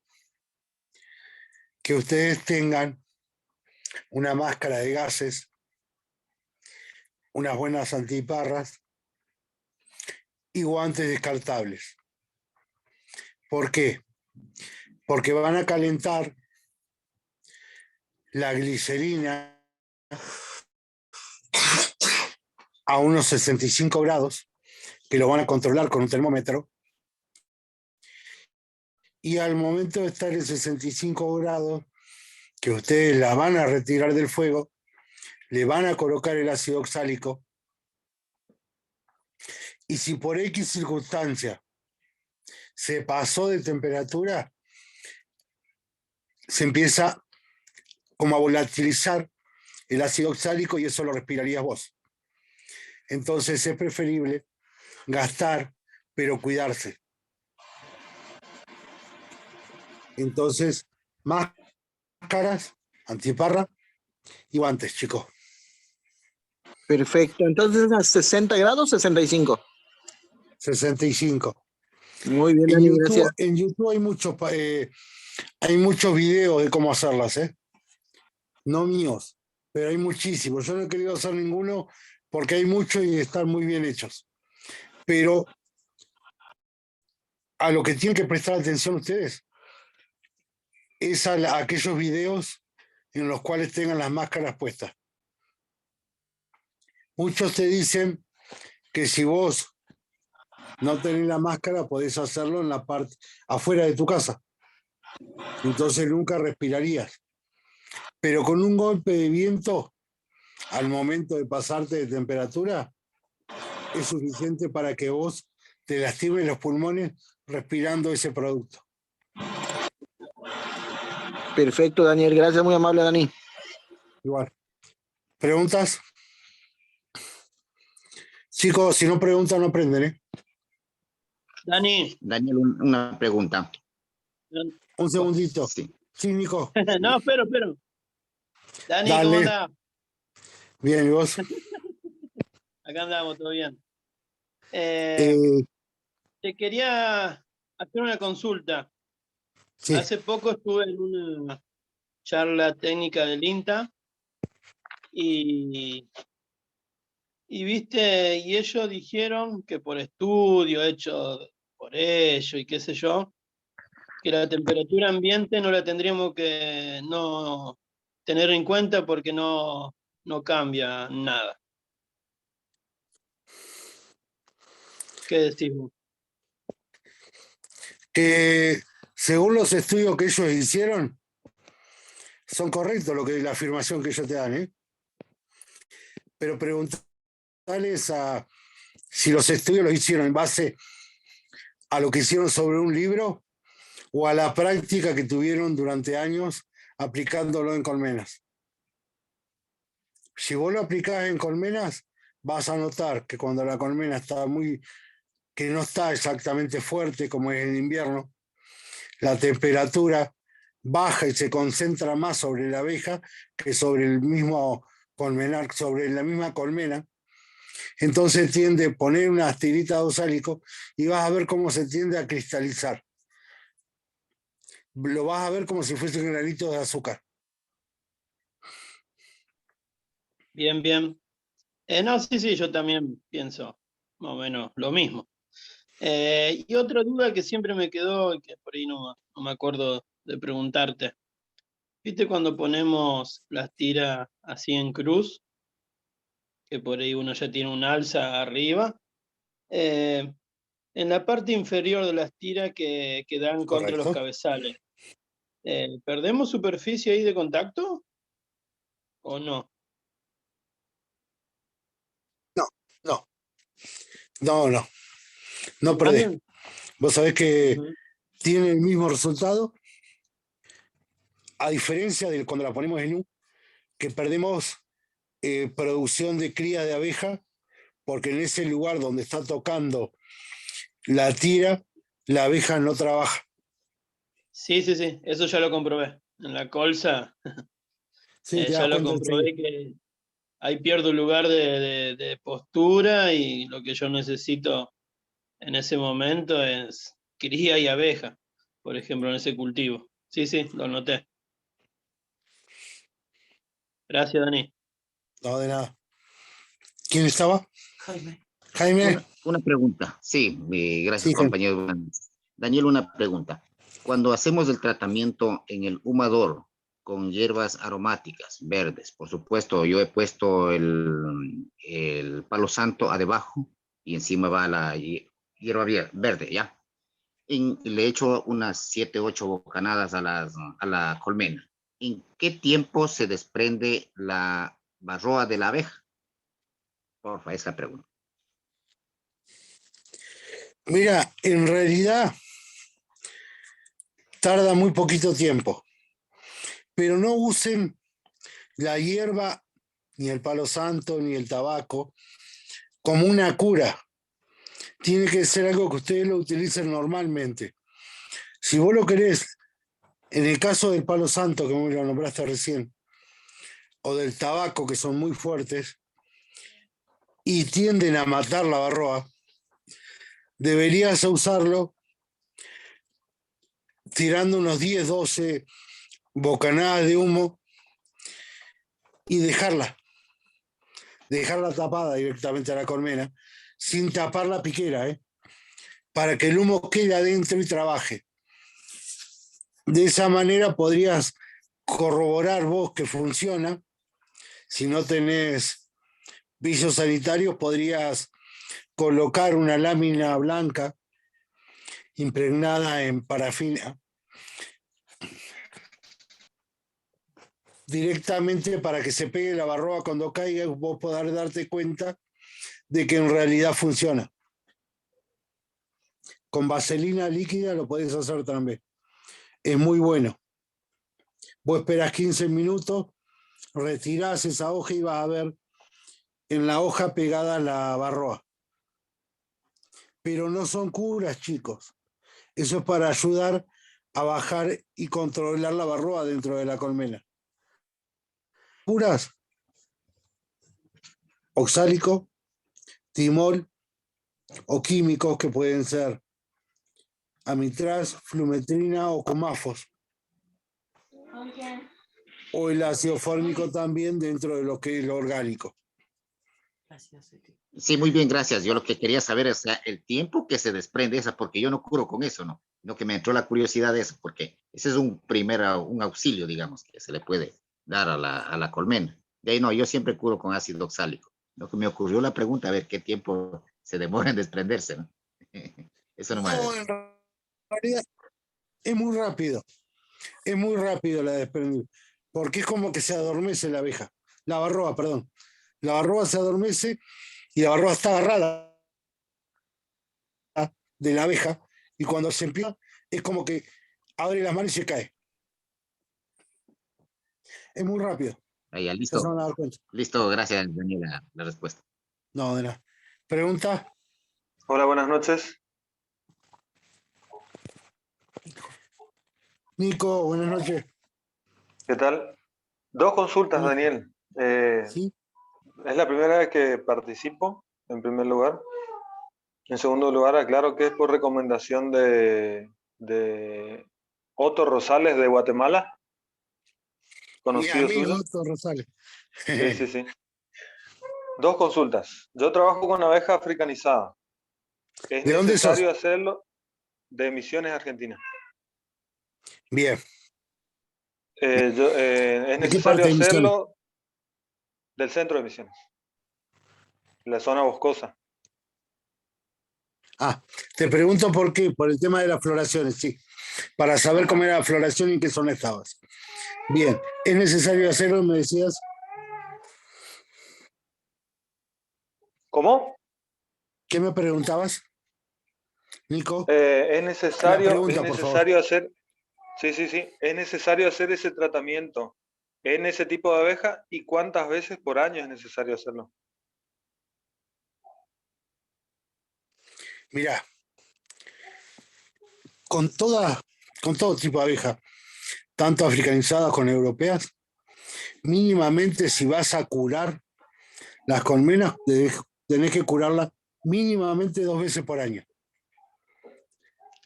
que ustedes tengan una máscara de gases, unas buenas antiparras y guantes descartables. ¿Por qué? Porque van a calentar la glicerina a unos 65 grados, que lo van a controlar con un termómetro, y al momento de estar en 65 grados, que ustedes la van a retirar del fuego, le van a colocar el ácido oxálico, y si por X circunstancia se pasó de temperatura, se empieza como a volatilizar el ácido oxálico y eso lo respirarías vos. Entonces es preferible gastar, pero cuidarse. Entonces, máscaras, antiparra y guantes, chicos. Perfecto. Entonces, ¿a 60 grados, 65? 65. Muy bien, Dani, gracias. En YouTube hay muchos videos de cómo hacerlas, ¿eh? no míos, pero hay muchísimos. Yo no he querido hacer ninguno porque hay muchos y están muy bien hechos. Pero a lo que tienen que prestar atención ustedes es a aquellos videos en los cuales tengan las máscaras puestas. Muchos te dicen que si vos no tenés la máscara, podés hacerlo en la parte afuera de tu casa. Entonces nunca respirarías. Pero con un golpe de viento, al momento de pasarte de temperatura, es suficiente para que vos te lastimes los pulmones respirando ese producto. Perfecto, Daniel. Gracias, muy amable, Dani. Igual. ¿Preguntas? Chicos, si no preguntan, no aprenden, ¿eh? Dani, Daniel, una pregunta. Un segundito. Sí. Sí, Nico. no, espero. Dani, Dale. ¿cómo andás? Bien, ¿y vos? Acá andamos, todo bien. Eh, Te quería hacer una consulta. sí. Hace poco estuve en una charla técnica del INTA y viste, y ellos dijeron que por estudio hecho por ellos y qué sé yo, que la temperatura ambiente no la tendríamos que no tener en cuenta porque no cambia nada. ¿Qué decís vos? Que según los estudios que ellos hicieron, son correctos la afirmación que ellos te dan, ¿eh? Pero preguntarles si los estudios los hicieron en base a lo que hicieron sobre un libro o a la práctica que tuvieron durante años aplicándolo en colmenas. Si vos lo aplicás en colmenas, vas a notar que cuando la colmena está que no está exactamente fuerte como es en invierno, la temperatura baja y se concentra más sobre la abeja que sobre el mismo colmenar, sobre la misma colmena. Entonces tiende a poner una tirita de oxálico y vas a ver cómo se tiende a cristalizar. Lo vas a ver como si fuese un granito de azúcar. Bien. No, sí, yo también pienso más o menos lo mismo. Y otra duda que siempre me quedó y que por ahí no me acuerdo de preguntarte. ¿Viste cuando ponemos las tiras así en cruz? Que por ahí uno ya tiene un alza arriba. En la parte inferior de las tiras que dan contra los Correcto. cabezales. ¿Perdemos superficie ahí de contacto? ¿O no? No perdés. Bien. Vos sabés que Ujú. tiene el mismo resultado, a diferencia de cuando la ponemos en U, que perdemos producción de cría de abeja, porque en ese lugar donde está tocando la tira, la abeja no trabaja. Sí, eso ya lo comprobé. En la colza Sí, te ya das lo cuenta comprobé que ahí pierdo el lugar de postura y lo que yo necesito en ese momento es cría y abeja, por ejemplo, en ese cultivo. Sí, lo noté. Gracias, Dani. No, de nada. ¿Quién estaba? Jaime. Jaime. Una pregunta. Sí, gracias, Sí, Jaime. compañero. Daniel, una pregunta. Cuando hacemos el tratamiento en el humador con hierbas aromáticas verdes, por supuesto, yo he puesto el palo santo abajo y encima va la hierba verde, ¿ya? Le echo unas 7, 8 bocanadas a la colmena. ¿En qué tiempo se desprende la barroa de la abeja? Porfa, esa pregunta. Mira, en realidad tarda muy poquito tiempo, pero no usen la hierba, ni el palo santo, ni el tabaco, como una cura. Tiene que ser algo que ustedes lo utilicen normalmente. Si vos lo querés, en el caso del palo santo, que me lo nombraste recién, o del tabaco, que son muy fuertes, y tienden a matar la varroa, deberías usarlo tirando unos 10, 12 bocanadas de humo y dejarla tapada directamente a la colmena, sin tapar la piquera, para que el humo quede adentro y trabaje. De esa manera podrías corroborar vos que funciona. Si no tenés visos sanitarios, podrías colocar una lámina blanca impregnada en parafina directamente para que se pegue la barroa cuando caiga y vos podás darte cuenta de que en realidad funciona. Con vaselina líquida lo podés hacer también. Es muy bueno. Vos esperás 15 minutos, retirás esa hoja y vas a ver en la hoja pegada la barroa. Pero no son curas, chicos. Eso es para ayudar a bajar y controlar la barroa dentro de la colmena. Curas, oxálico, timol o químicos que pueden ser amitraz, flumetrina o comafos. O el ácido fórmico también dentro de lo que es lo orgánico. Sí, muy bien, gracias. Yo lo que quería saber es, o sea, el tiempo que se desprende esa, porque yo no curo con eso, ¿no? Lo que me entró la curiosidad de eso, porque ese es un un auxilio, digamos, que se le puede dar a la colmena. De ahí no, yo siempre curo con ácido oxálico. Lo que me ocurrió la pregunta, a ver qué tiempo se demora en desprenderse, ¿no? Eso no me... No, en realidad es muy rápido. Es muy rápido la desprendida. Porque es como que se adormece la abeja. La barroa, perdón. La barroa se adormece y la barroa está agarrada de la abeja. Y cuando se empieza, es como que abre las manos y se cae. Es muy rápido. Ahí, ya, Ya se listo. van a dar cuenta. Listo, gracias, Daniela, la respuesta. No, de nada. Pregunta. Hola, buenas noches. Nico, buenas noches. ¿Qué tal? Dos consultas, Daniel. ¿Sí? Es la primera vez que participo, en primer lugar. En segundo lugar, aclaro que es por recomendación de Otto Rosales de Guatemala, Mi conocido amigo suyo. Otto Rosales. Sí, sí, sí. Dos consultas. Yo trabajo con abeja africanizada. ¿Es ¿De dónde sos? necesario hacerlo? De Misiones, Argentina. Bien. ¿Es ¿De qué necesario parte de Misiones? hacerlo? Del centro de Misiones. La zona boscosa. Ah, te pregunto por qué, por el tema de las floraciones, sí. Para saber cómo era la floración y en qué zona estabas. Bien, ¿es necesario hacerlo, me decías? ¿Cómo? ¿Qué me preguntabas, Nico? Es La necesario pregunta, por favor. hacer, sí, sí, sí, es necesario hacer ese tratamiento en ese tipo de abeja y cuántas veces por año es necesario hacerlo. Mirá, con todo tipo de abeja, tanto africanizadas como europeas, mínimamente si vas a curar las colmenas, tenés que curarlas mínimamente 2 veces por año.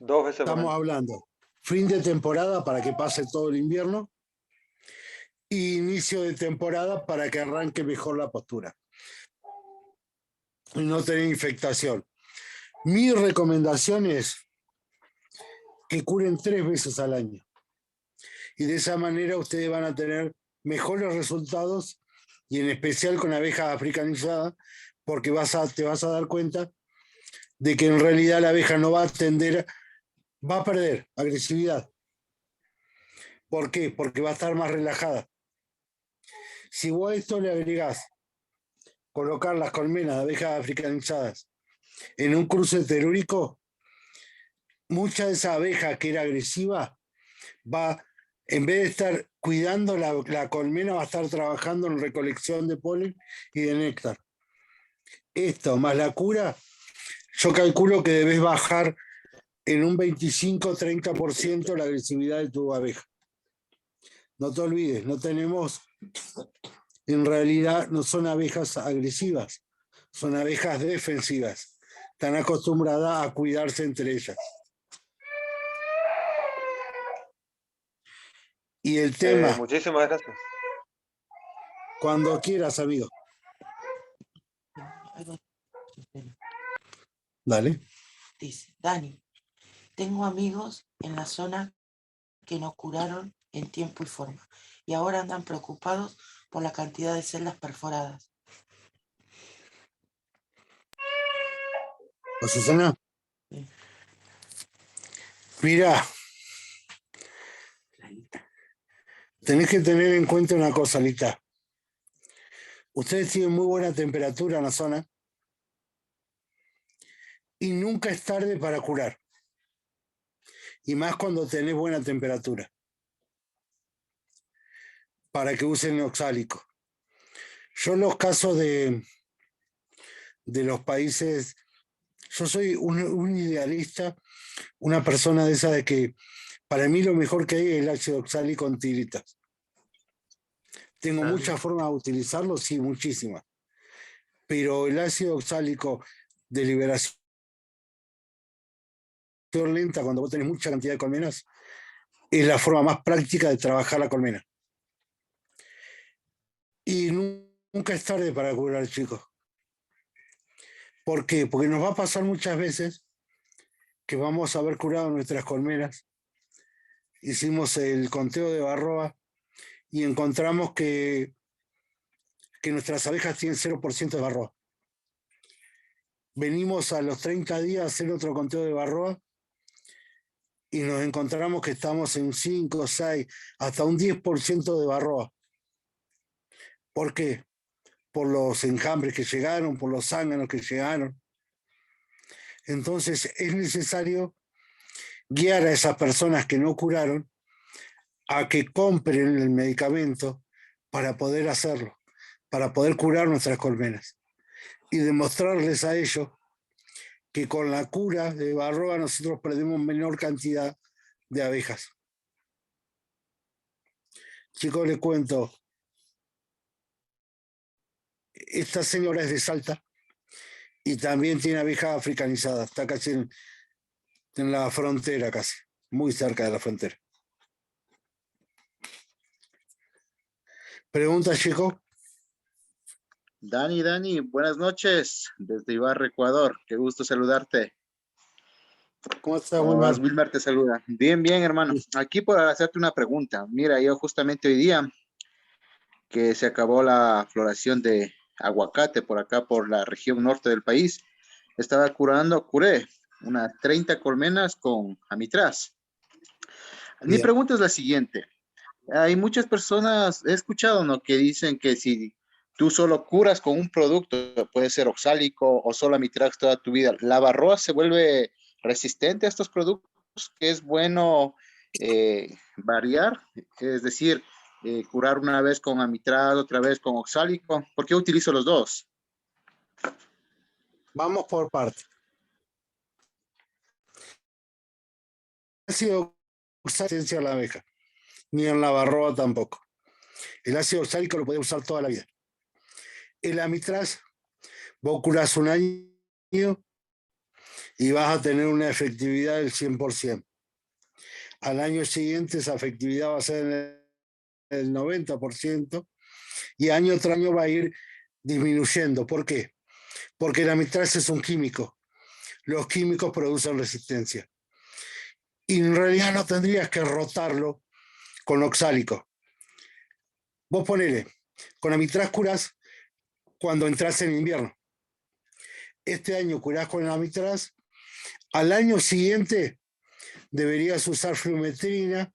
2 veces por Estamos año. hablando fin de temporada para que pase todo el invierno y inicio de temporada para que arranque mejor la postura y no tener infectación. Mi recomendación es que curen 3 veces al año y de esa manera ustedes van a tener mejores resultados y en especial con abejas africanizadas porque te vas a dar cuenta de que en realidad la abeja no va a va a perder agresividad. ¿Por qué? Porque va a estar más relajada. Si vos a esto le agregás colocar las colmenas de abejas africanizadas en un cruce telúrico, mucha de esa abeja que era agresiva va, en vez de estar cuidando la colmena, va a estar trabajando en recolección de polen y de néctar. Esto más la cura, yo calculo que debes bajar en un 25-30% la agresividad de tu abeja. No te olvides, no tenemos, en realidad no son abejas agresivas, son abejas defensivas. Están acostumbradas a cuidarse entre ellas. Y el tema, Muchísimas gracias. Cuando quieras, amigo. Dale. Dice, Dani, tengo amigos en la zona que no curaron en tiempo y forma y ahora andan preocupados por la cantidad de celdas perforadas. Susana. Sí. Mira, tenés que tener en cuenta una cosa, Lita. Ustedes tienen muy buena temperatura en la zona y nunca es tarde para curar. Y más cuando tenés buena temperatura. Para que usen oxálico. Yo en los casos de los países, yo soy un idealista, una persona de esa de que para mí lo mejor que hay es el ácido oxálico en tiritas. Tengo muchas formas de utilizarlo, sí, muchísimas. Pero el ácido oxálico de liberación lenta, cuando vos tenés mucha cantidad de colmenas, es la forma más práctica de trabajar la colmena. Y nunca es tarde para curar, chicos. ¿Por qué? Porque nos va a pasar muchas veces que vamos a haber curado nuestras colmenas. Hicimos el conteo de Varroa y encontramos que nuestras abejas tienen 0% de Varroa. Venimos a los 30 días a hacer otro conteo de Varroa y nos encontramos que estamos en 5, 6, hasta un 10% de Varroa. ¿Por qué? Por los enjambres que llegaron, por los zánganos que llegaron. Entonces es necesario guiar a esas personas que no curaron a que compren el medicamento para poder hacerlo, para poder curar nuestras colmenas y demostrarles a ellos que con la cura de Varroa nosotros perdemos menor cantidad de abejas. Chicos, les cuento, esta señora es de Salta y también tiene abejas africanizadas, está casi en la frontera, casi, muy cerca de la frontera. ¿Pregunta, chico? Dani, buenas noches, desde Ibarra, Ecuador. Qué gusto saludarte. ¿Cómo estás, Wilmar? Wilmar te saluda. Bien, hermano. Aquí por hacerte una pregunta. Mira, yo justamente hoy día que se acabó la floración de aguacate por acá, por la región norte del país, estaba curé unas 30 colmenas con amitraz. Mi pregunta es la siguiente. Hay muchas personas, he escuchado, ¿no?, que dicen que si tú solo curas con un producto, puede ser oxálico o solo amitraz toda tu vida, la varroa se vuelve resistente a estos productos, que es bueno variar, es decir, curar una vez con amitraz, otra vez con oxálico. ¿Por qué utilizo los dos? Vamos por partes. El ácido oxálico a la abeja, ni en la varroa tampoco. El ácido oxálico lo podés usar toda la vida. El amitraz, vos curás un año y vas a tener una efectividad del 100%. Al año siguiente esa efectividad va a ser el 90% y año tras año va a ir disminuyendo. ¿Por qué? Porque el amitraz es un químico. Los químicos producen resistencia. Y en realidad no tendrías que rotarlo con oxálico. Vos ponele, con amitraz curás cuando entras en invierno. Este año curás con el amitraz. Al año siguiente deberías usar flumetrina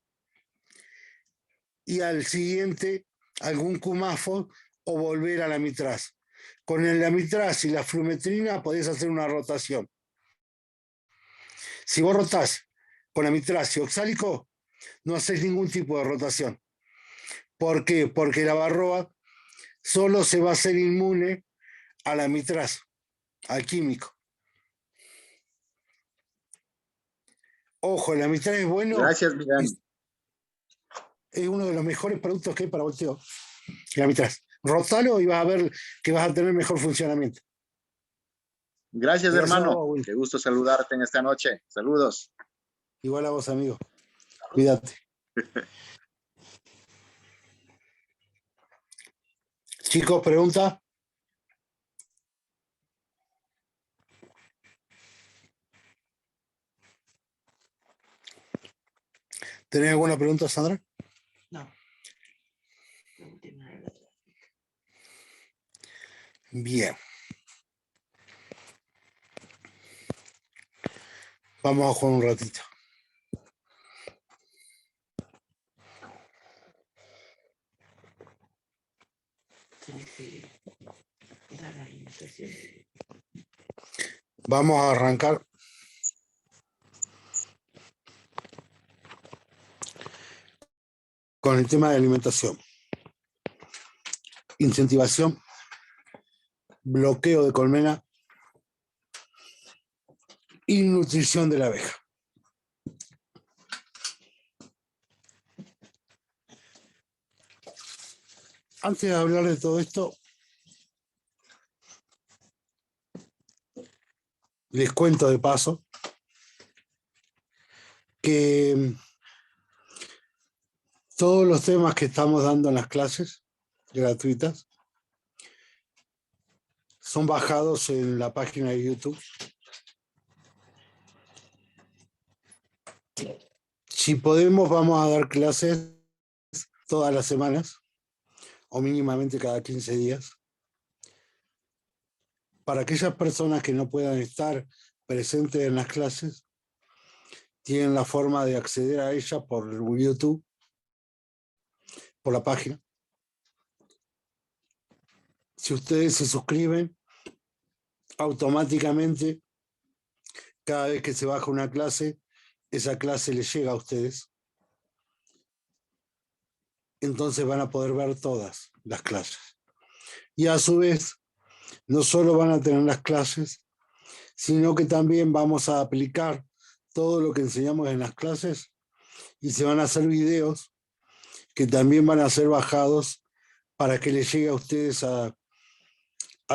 y al siguiente algún cumafo o volver al amitraz. Con el amitraz y la flumetrina podés hacer una rotación. Si vos rotás con amitraz y oxálico, no haces ningún tipo de rotación. ¿Por qué? Porque la varroa solo se va a hacer inmune al amitraz, al químico. Ojo, el amitraz es bueno. Gracias, Miguel. Es uno de los mejores productos que hay para volteo. El amitraz. Rotalo y vas a ver que vas a tener mejor funcionamiento. Gracias, hermano. Qué gusto saludarte en esta noche. Saludos. Igual a vos, amigo. Cuídate. Chicos, pregunta. ¿Tenés alguna pregunta, Sandra? No. Bien. Vamos a jugar un ratito. Vamos a arrancar con el tema de alimentación. Incentivación, bloqueo de colmena y nutrición de la abeja. Antes de hablar de todo esto, les cuento de paso que todos los temas que estamos dando en las clases gratuitas son bajados en la página de YouTube. Si podemos, vamos a dar clases todas las semanas o mínimamente cada 15 días. Para aquellas personas que no puedan estar presentes en las clases, tienen la forma de acceder a ellas por YouTube, por la página. Si ustedes se suscriben, automáticamente, cada vez que se baja una clase, esa clase les llega a ustedes. Entonces van a poder ver todas las clases. Y a su vez, no solo van a tener las clases, sino que también vamos a aplicar todo lo que enseñamos en las clases y se van a hacer videos que también van a ser bajados para que les llegue a ustedes a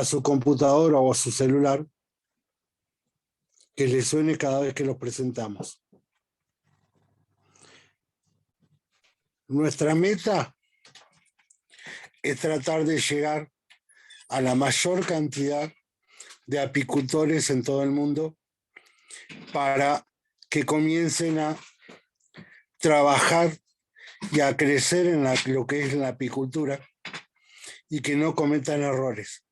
su computadora o a su celular, que les suene cada vez que los presentamos. Nuestra meta es tratar de llegar a la mayor cantidad de apicultores en todo el mundo para que comiencen a trabajar y a crecer en lo que es la apicultura y que no cometan errores.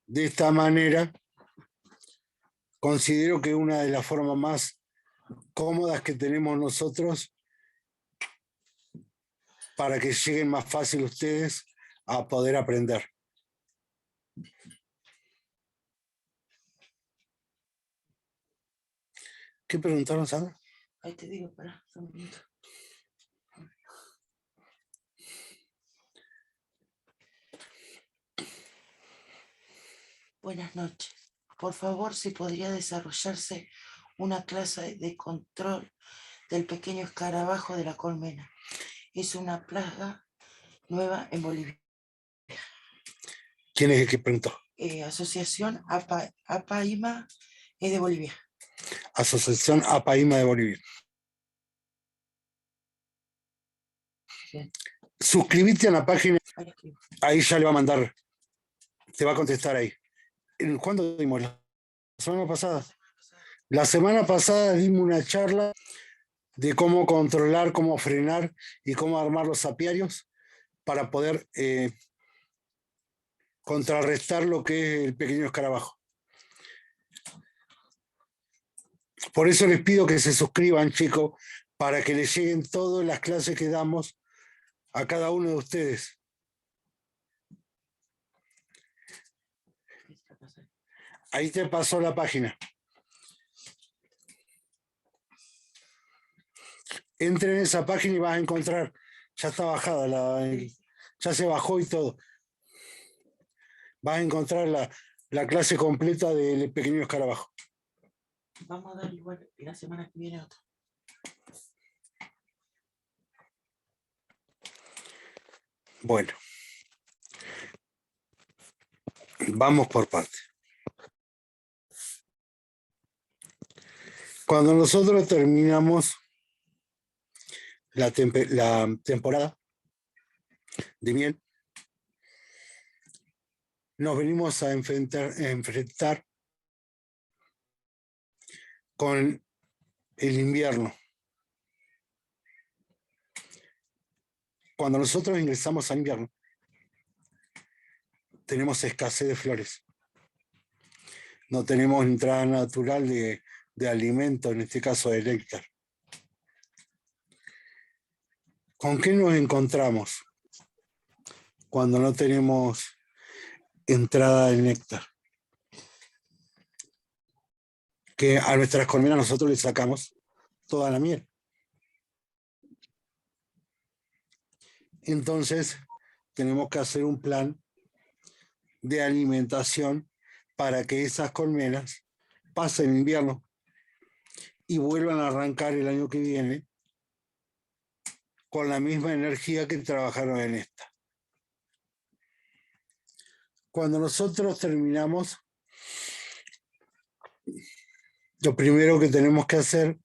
De esta manera, considero que una de las formas más cómodas que tenemos nosotros para que lleguen más fácil ustedes a poder aprender. ¿Qué preguntaron, Sandra? Ahí te digo, pará, un minuto. Buenas noches. Por favor, si podría desarrollarse una clase de control del pequeño escarabajo de la colmena. Es una plaga nueva en Bolivia. ¿Quién es el que preguntó? Asociación APAIMA es de Bolivia. Asociación APAIMA de Bolivia. Bien. Suscríbete a la página, ahí ya le va a mandar, te va a contestar ahí. ¿Cuándo dimos? ¿La semana pasada? La semana pasada dimos una charla de cómo controlar, cómo frenar y cómo armar los apiarios para poder contrarrestar lo que es el pequeño escarabajo. Por eso les pido que se suscriban, chicos, para que les lleguen todas las clases que damos a cada uno de ustedes. Ahí te pasó la página. Entra en esa página y vas a encontrar, ya está bajada, ya se bajó y todo. Vas a encontrar la clase completa del pequeño escarabajo. Vamos a dar igual la semana que viene otra. Bueno, vamos por partes. Cuando nosotros terminamos la temporada, de miel, nos venimos a enfrentar con el invierno. Cuando nosotros ingresamos al invierno, tenemos escasez de flores. No tenemos entrada natural de alimento, en este caso de néctar. ¿Con qué nos encontramos cuando no tenemos entrada de néctar? Que a nuestras colmenas nosotros le sacamos toda la miel. Entonces, tenemos que hacer un plan de alimentación para que esas colmenas pasen el invierno y vuelvan a arrancar el año que viene con la misma energía que trabajaron en esta. Cuando nosotros terminamos, lo primero que tenemos que hacer,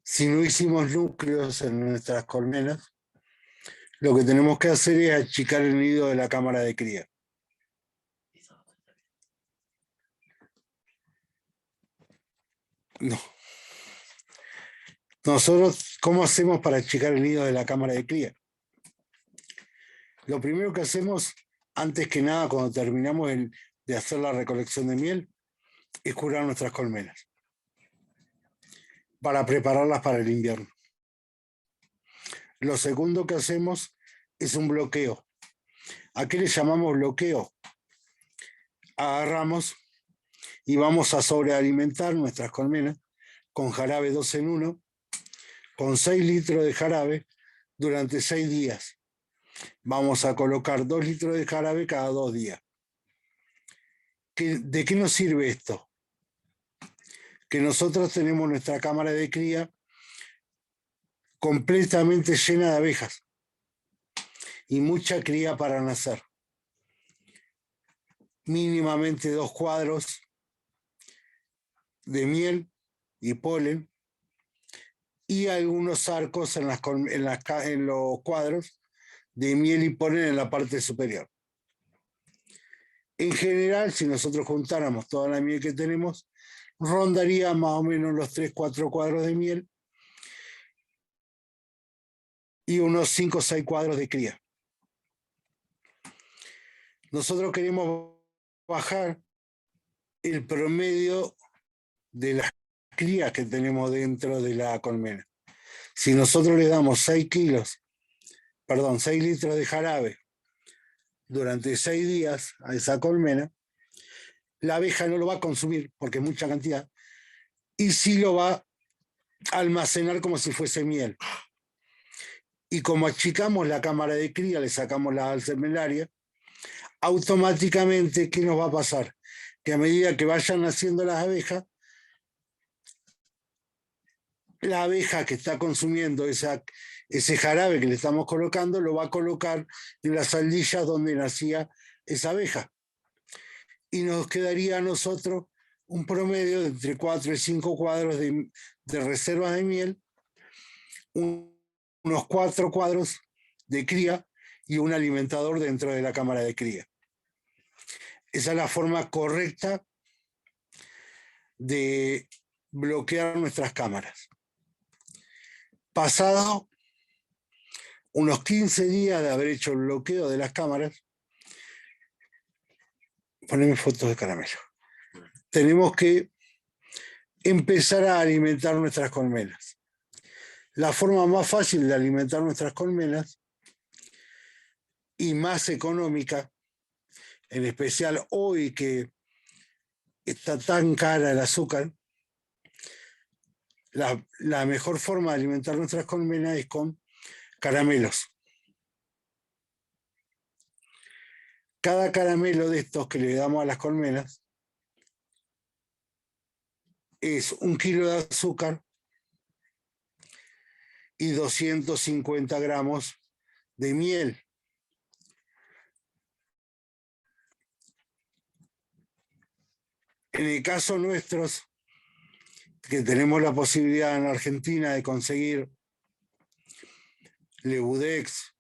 si no hicimos núcleos en nuestras colmenas, lo que tenemos que hacer es achicar el nido de la cámara de cría. No. Nosotros, ¿cómo hacemos para achicar el nido de la cámara de cría? Lo primero que hacemos, antes que nada, cuando terminamos de hacer la recolección de miel, es curar nuestras colmenas para prepararlas para el invierno. Lo segundo que hacemos es un bloqueo. ¿A qué le llamamos bloqueo? Agarramos y vamos a sobrealimentar nuestras colmenas con jarabe 2 en 1, con 6 litros de jarabe durante 6 días. Vamos a colocar 2 litros de jarabe cada 2 días. ¿De qué nos sirve esto? Que nosotros tenemos nuestra cámara de cría completamente llena de abejas y mucha cría para nacer. Mínimamente 2 cuadros de miel y polen y algunos arcos en los cuadros de miel y polen en la parte superior. En general, si nosotros juntáramos toda la miel que tenemos, rondaría más o menos los 3-4 cuadros de miel y unos 5 o 6 cuadros de cría. Nosotros queremos bajar el promedio de las crías que tenemos dentro de la colmena. Si nosotros le damos 6 litros de jarabe durante 6 días a esa colmena, la abeja no lo va a consumir porque es mucha cantidad y sí lo va a almacenar como si fuese miel. Y como achicamos la cámara de cría, le sacamos la alcemelaria, automáticamente, ¿qué nos va a pasar? Que a medida que vayan naciendo las abejas, la abeja que está consumiendo ese jarabe que le estamos colocando, lo va a colocar en las aldillas donde nacía esa abeja. Y nos quedaría a nosotros un promedio de entre 4 y 5 cuadros de reservas de miel, unos 4 cuadros de cría y un alimentador dentro de la cámara de cría. Esa es la forma correcta de bloquear nuestras cámaras. Pasado unos 15 días de haber hecho el bloqueo de las cámaras, poneme fotos de caramelo, tenemos que empezar a alimentar nuestras colmenas. La forma más fácil de alimentar nuestras colmenas y más económica, en especial hoy que está tan cara el azúcar, la mejor forma de alimentar nuestras colmenas es con caramelos. Cada caramelo de estos que le damos a las colmenas es 1 kilo de azúcar y 250 gramos de miel. En el caso nuestros, que tenemos la posibilidad en Argentina de conseguir Lebudex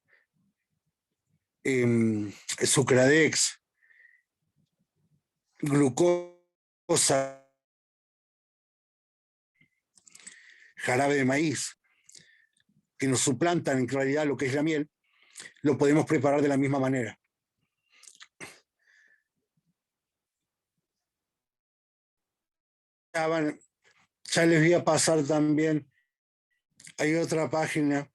Sucradex, glucosa, jarabe de maíz, que nos suplantan en realidad lo que es la miel, lo podemos preparar de la misma manera. Ya les voy a pasar también, hay otra página.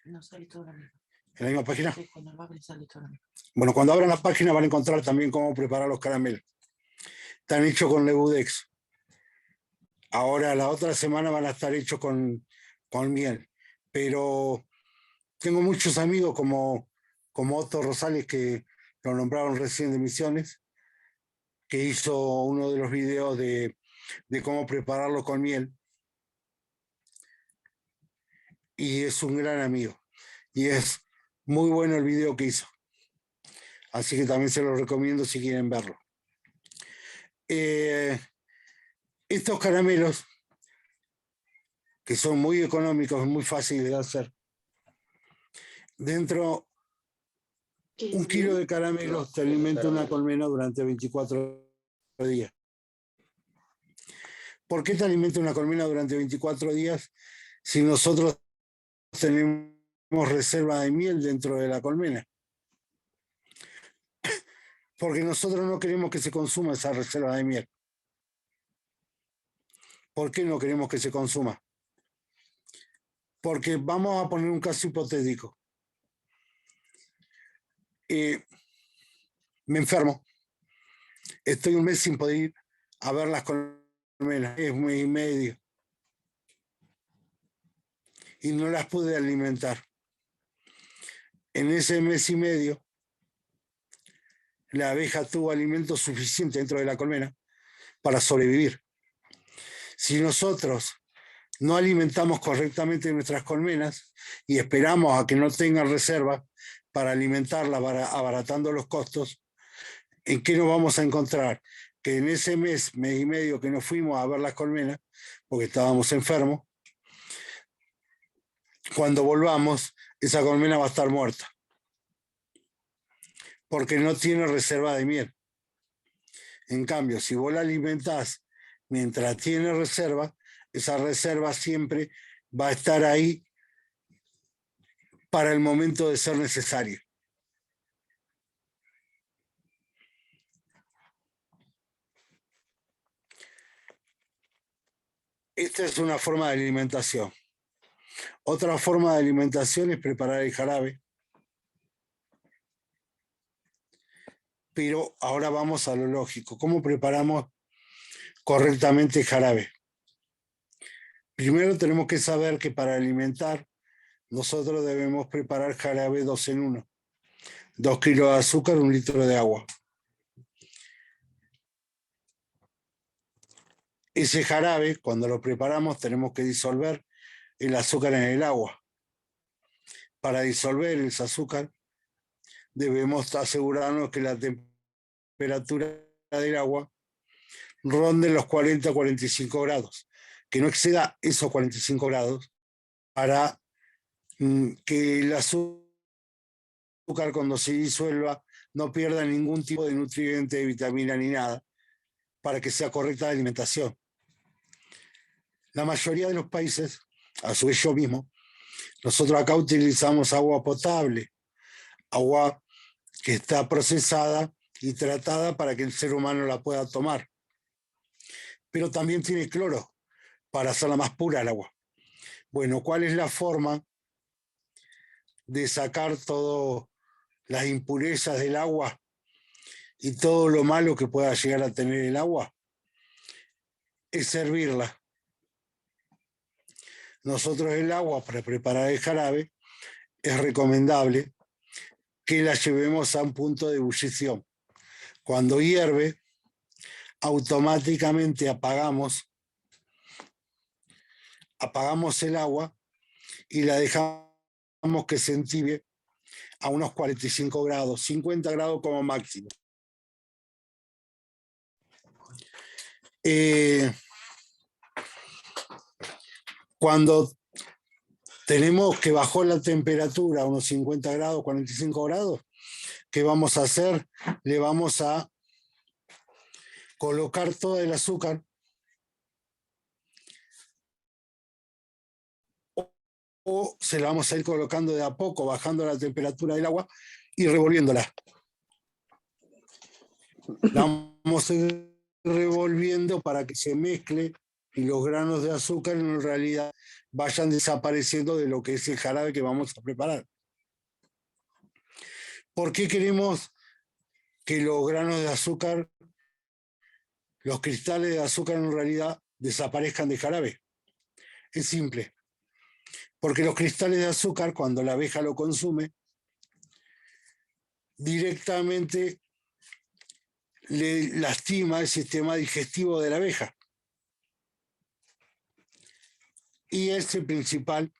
No sale todo lo mismo. ¿En la misma página? Sí, cuando lo abren sale todo lo mismo. Bueno, cuando abran la página van a encontrar también cómo preparar los caramelos. Están hechos con Lebudex. Ahora la otra semana van a estar hechos con miel. Pero tengo muchos amigos como Otto Rosales, que lo nombraron recién de Misiones, que hizo uno de los videos de cómo prepararlo con miel. Y es un gran amigo. Y es muy bueno el video que hizo. Así que también se lo recomiendo si quieren verlo. Estos caramelos, que son muy económicos, muy fáciles de hacer, dentro 1 kilo de caramelos te alimenta una colmena durante 24 días. ¿Por qué te alimenta una colmena durante 24 días si nosotros tenemos reserva de miel dentro de la colmena? Porque nosotros no queremos que se consuma esa reserva de miel. ¿Por qué no queremos que se consuma? Porque vamos a poner un caso hipotético. Me enfermo. Estoy 1 mes sin poder ir a ver las colmenas. Es 1 mes y medio. Y no las pude alimentar. En ese 1 mes y medio, la abeja tuvo alimento suficiente dentro de la colmena para sobrevivir. Si nosotros no alimentamos correctamente nuestras colmenas y esperamos a que no tengan reserva para alimentarlas, abaratando los costos, ¿en qué nos vamos a encontrar? Que en ese mes y medio que nos fuimos a ver las colmenas, porque estábamos enfermos, cuando volvamos, esa colmena va a estar muerta. Porque no tiene reserva de miel. En cambio, si vos la alimentás mientras tiene reserva, esa reserva siempre va a estar ahí para el momento de ser necesario. Esta es una forma de alimentación. Otra forma de alimentación es preparar el jarabe. Pero ahora vamos a lo lógico. ¿Cómo preparamos correctamente el jarabe? Primero tenemos que saber que para alimentar nosotros debemos preparar jarabe 2 en 1. 2 kilos de azúcar, 1 litro de agua. Ese jarabe, cuando lo preparamos, tenemos que disolver el azúcar en el agua. Para disolver ese azúcar, debemos asegurarnos que la temperatura del agua ronde los 40 a 45 grados, que no exceda esos 45 grados para que el azúcar, cuando se disuelva, no pierda ningún tipo de nutriente, de vitamina ni nada, para que sea correcta la alimentación. La mayoría de los países, a su vez yo mismo, nosotros acá utilizamos agua potable, agua que está procesada y tratada para que el ser humano la pueda tomar. Pero también tiene cloro para hacerla más pura el agua. Bueno, ¿cuál es la forma de sacar todas las impurezas del agua y todo lo malo que pueda llegar a tener el agua? Es servirla. Nosotros el agua para preparar el jarabe es recomendable que la llevemos a un punto de ebullición. Cuando hierve, automáticamente apagamos el agua y la dejamos que se entibie a unos 45 grados, 50 grados como máximo. Cuando tenemos que bajó la temperatura a unos 50 grados, 45 grados. ¿Qué vamos a hacer? Le vamos a colocar todo el azúcar o se la vamos a ir colocando de a poco, bajando la temperatura del agua y revolviéndola. La vamos a ir revolviendo para que se mezcle y los granos de azúcar en realidad vayan desapareciendo de lo que es el jarabe que vamos a preparar. ¿Por qué queremos que los granos de azúcar, los cristales de azúcar en realidad desaparezcan de jarabe? Es simple. Porque los cristales de azúcar, cuando la abeja lo consume, directamente le lastima el sistema digestivo de la abeja. Y es el principal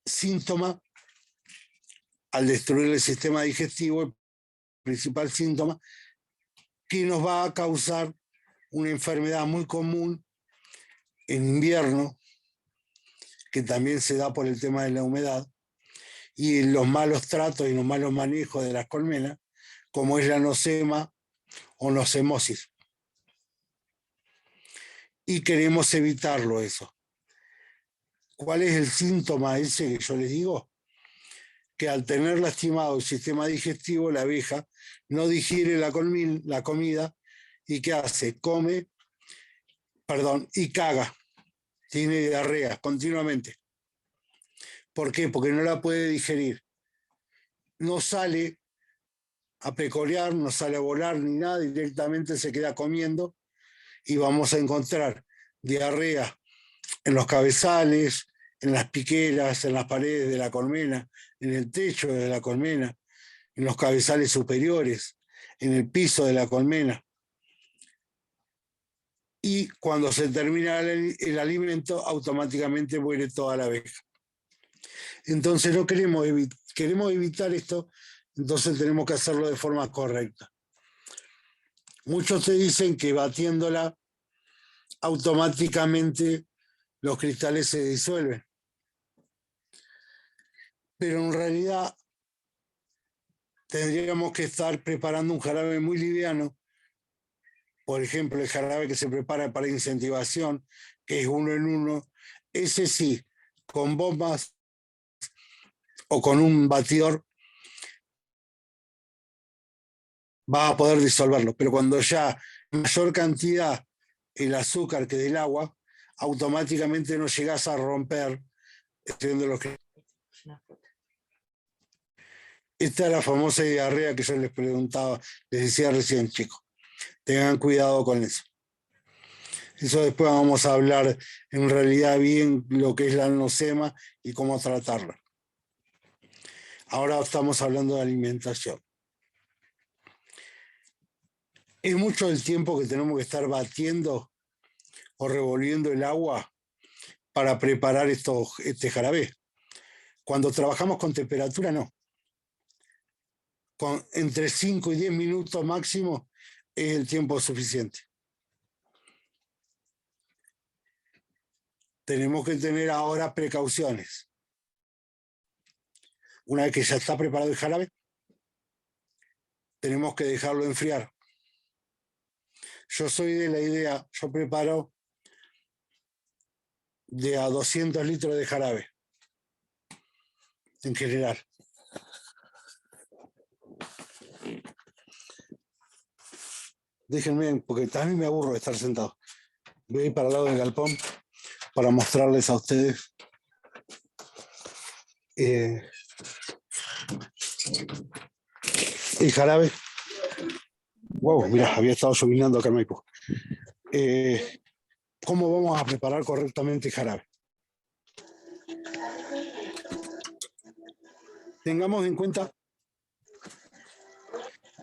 síntoma, al destruir el sistema digestivo, el principal síntoma que nos va a causar una enfermedad muy común en invierno, que también se da por el tema de la humedad, y los malos tratos y los malos manejos de las colmenas, como es la nosema o nocemosis. Y queremos evitarlo eso. ¿Cuál es el síntoma ese que yo les digo? Que al tener lastimado el sistema digestivo, la abeja no digiere la comida y ¿qué hace? Y caga. Tiene diarrea continuamente. ¿Por qué? Porque no la puede digerir. No sale a pecorear, no sale a volar ni nada, directamente se queda comiendo y vamos a encontrar diarrea en los cabezales, en las piqueras, en las paredes de la colmena, en el techo de la colmena, en los cabezales superiores, en el piso de la colmena. Y cuando se termina el alimento, automáticamente muere toda la abeja. Entonces no queremos evitar esto, entonces tenemos que hacerlo de forma correcta. Muchos te dicen que batiéndola, automáticamente los cristales se disuelven. Pero en realidad tendríamos que estar preparando un jarabe muy liviano. Por ejemplo, el jarabe que se prepara para incentivación, que es 1 en 1, ese sí, con bombas o con un batidor va a poder disolverlo. Pero cuando ya mayor cantidad el azúcar que del agua, automáticamente no llegas a romper. Esta es la famosa diarrea que yo les preguntaba, les decía recién, chicos. Tengan cuidado con eso. Eso después vamos a hablar en realidad bien lo que es la nosema y cómo tratarla. Ahora estamos hablando de alimentación. Es mucho el tiempo que tenemos que estar batiendo o revolviendo el agua para preparar este jarabe. Cuando trabajamos con temperatura, no. Entre 5 y 10 minutos máximo es el tiempo suficiente. Tenemos que tener ahora precauciones. Una vez que ya está preparado el jarabe, tenemos que dejarlo enfriar. Yo soy de la idea, yo preparo de a 200 litros de jarabe, en general. Déjenme, porque también me aburro de estar sentado. Voy a ir para el lado del galpón para mostrarles a ustedes el jarabe. Wow, mira, había estado llovinando acá en Maipú. ¿Cómo vamos a preparar correctamente el jarabe? Tengamos en cuenta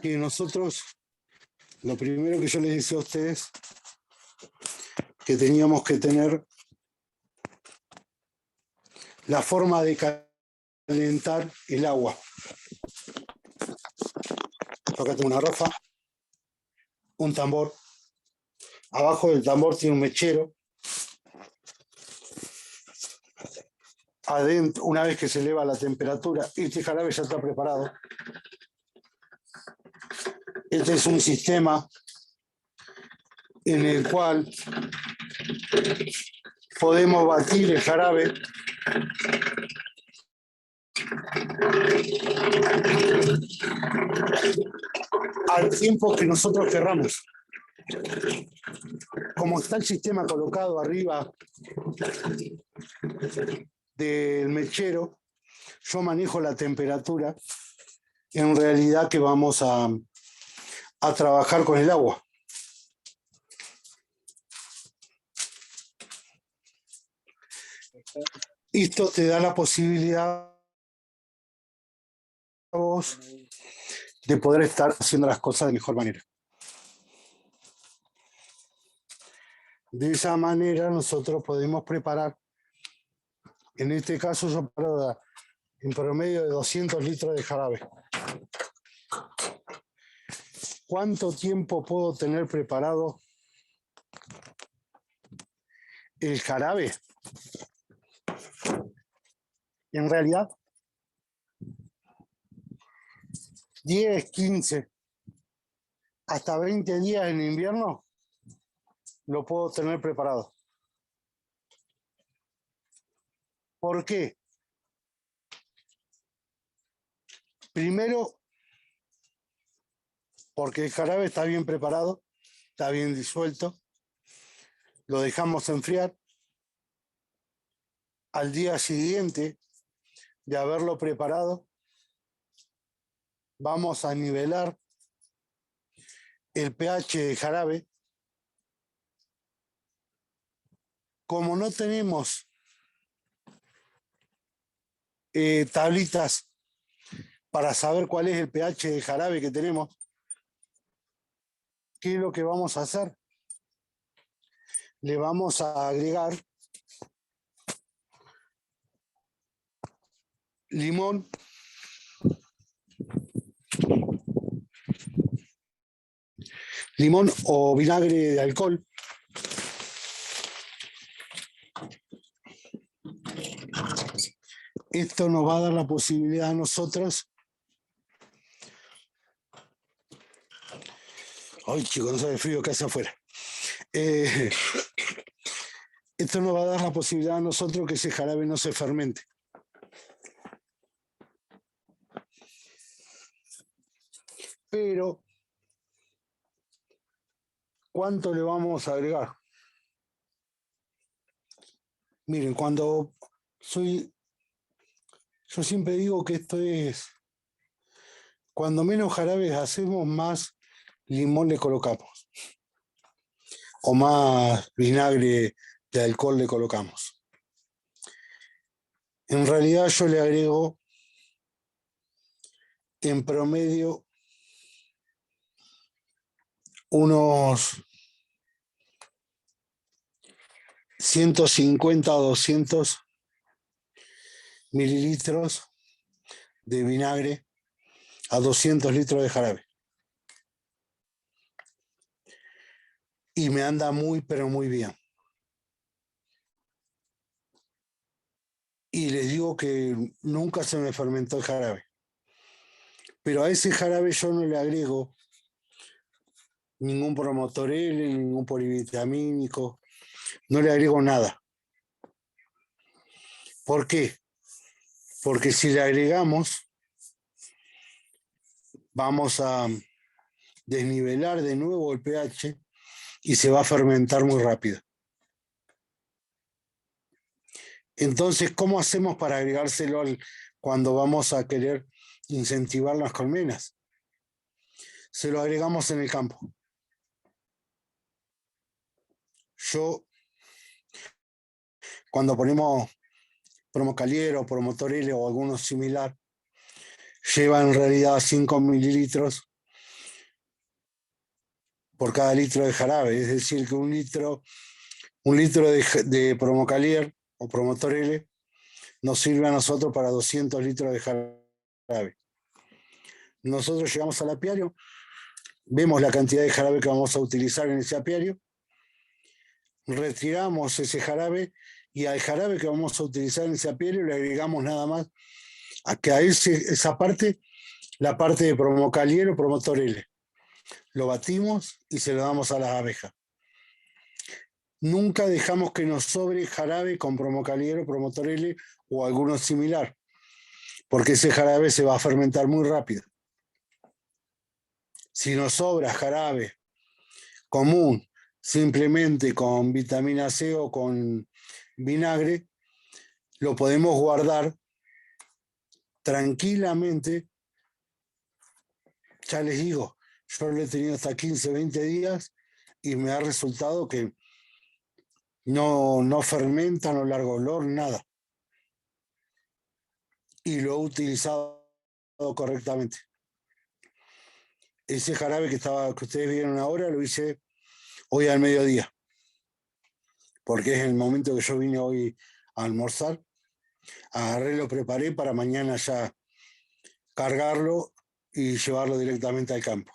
que nosotros, lo primero que yo les decía a ustedes, que teníamos que tener la forma de calentar el agua. Yo acá tengo una rafa, un tambor. Abajo del tambor tiene un mechero. adentro, una vez que se eleva la temperatura, este jarabe ya está preparado. Este es un sistema en el cual podemos batir el jarabe al tiempo que nosotros querramos. Como está el sistema colocado arriba del mechero, yo manejo la temperatura en realidad que vamos a trabajar con el agua. Esto te da la posibilidad a vos de poder estar haciendo las cosas de mejor manera. De esa manera nosotros podemos preparar, en este caso yo preparo en promedio de 200 litros de jarabe. ¿Cuánto tiempo puedo tener preparado el jarabe? En realidad, 10, 15, hasta 20 días en invierno lo puedo tener preparado. ¿Por qué? Primero, porque el jarabe está bien preparado, está bien disuelto, lo dejamos enfriar. Al día siguiente de haberlo preparado, vamos a nivelar el pH del jarabe. Como no tenemos tablitas para saber cuál es el pH del jarabe que tenemos, ¿qué es lo que vamos a hacer? Le vamos a agregar limón, o vinagre de alcohol. Esto nos va a dar la posibilidad a nosotros. Ay, chicos, no sabe el frío que hace afuera. Esto nos va a dar la posibilidad a nosotros que ese jarabe no se fermente. Pero, ¿cuánto le vamos a agregar? Miren, yo siempre digo que esto es, cuando menos jarabes hacemos, más limón le colocamos. O más vinagre de alcohol le colocamos. En realidad yo le agrego en promedio unos 150 o 200 mililitros de vinagre a 200 litros de jarabe. Y me anda muy, pero muy bien. Y les digo que nunca se me fermentó el jarabe. Pero a ese jarabe yo no le agrego ningún promotor L, ningún polivitamínico, no le agrego nada. ¿Por qué? Porque si le agregamos, vamos a desnivelar de nuevo el pH y se va a fermentar muy rápido. Entonces, ¿cómo hacemos para agregárselo cuando vamos a querer incentivar las colmenas? Se lo agregamos en el campo. Yo, cuando ponemos Promocalier o Promotor L o alguno similar, lleva en realidad 5 mililitros por cada litro de jarabe. Es decir, que un litro de Promocalier o Promotor L nos sirve a nosotros para 200 litros de jarabe. Nosotros llegamos al apiario, vemos la cantidad de jarabe que vamos a utilizar en ese apiario, retiramos ese jarabe Y al jarabe que vamos a utilizar en ese apiario le agregamos nada más a que a esa parte, la parte de promocaliero, promotor L. Lo batimos y se lo damos a las abejas. Nunca dejamos que nos sobre jarabe con promocaliero, promotor L o alguno similar, porque ese jarabe se va a fermentar muy rápido. Si nos sobra jarabe común, simplemente con vitamina C o con vinagre, lo podemos guardar tranquilamente. Ya les digo, yo lo he tenido hasta 15, 20 días y me ha resultado que no fermenta, no larga olor, nada. Y lo he utilizado correctamente. Ese jarabe que ustedes vieron ahora lo hice hoy al mediodía, porque es el momento que yo vine hoy a almorzar. Agarré, lo preparé para mañana ya cargarlo y llevarlo directamente al campo.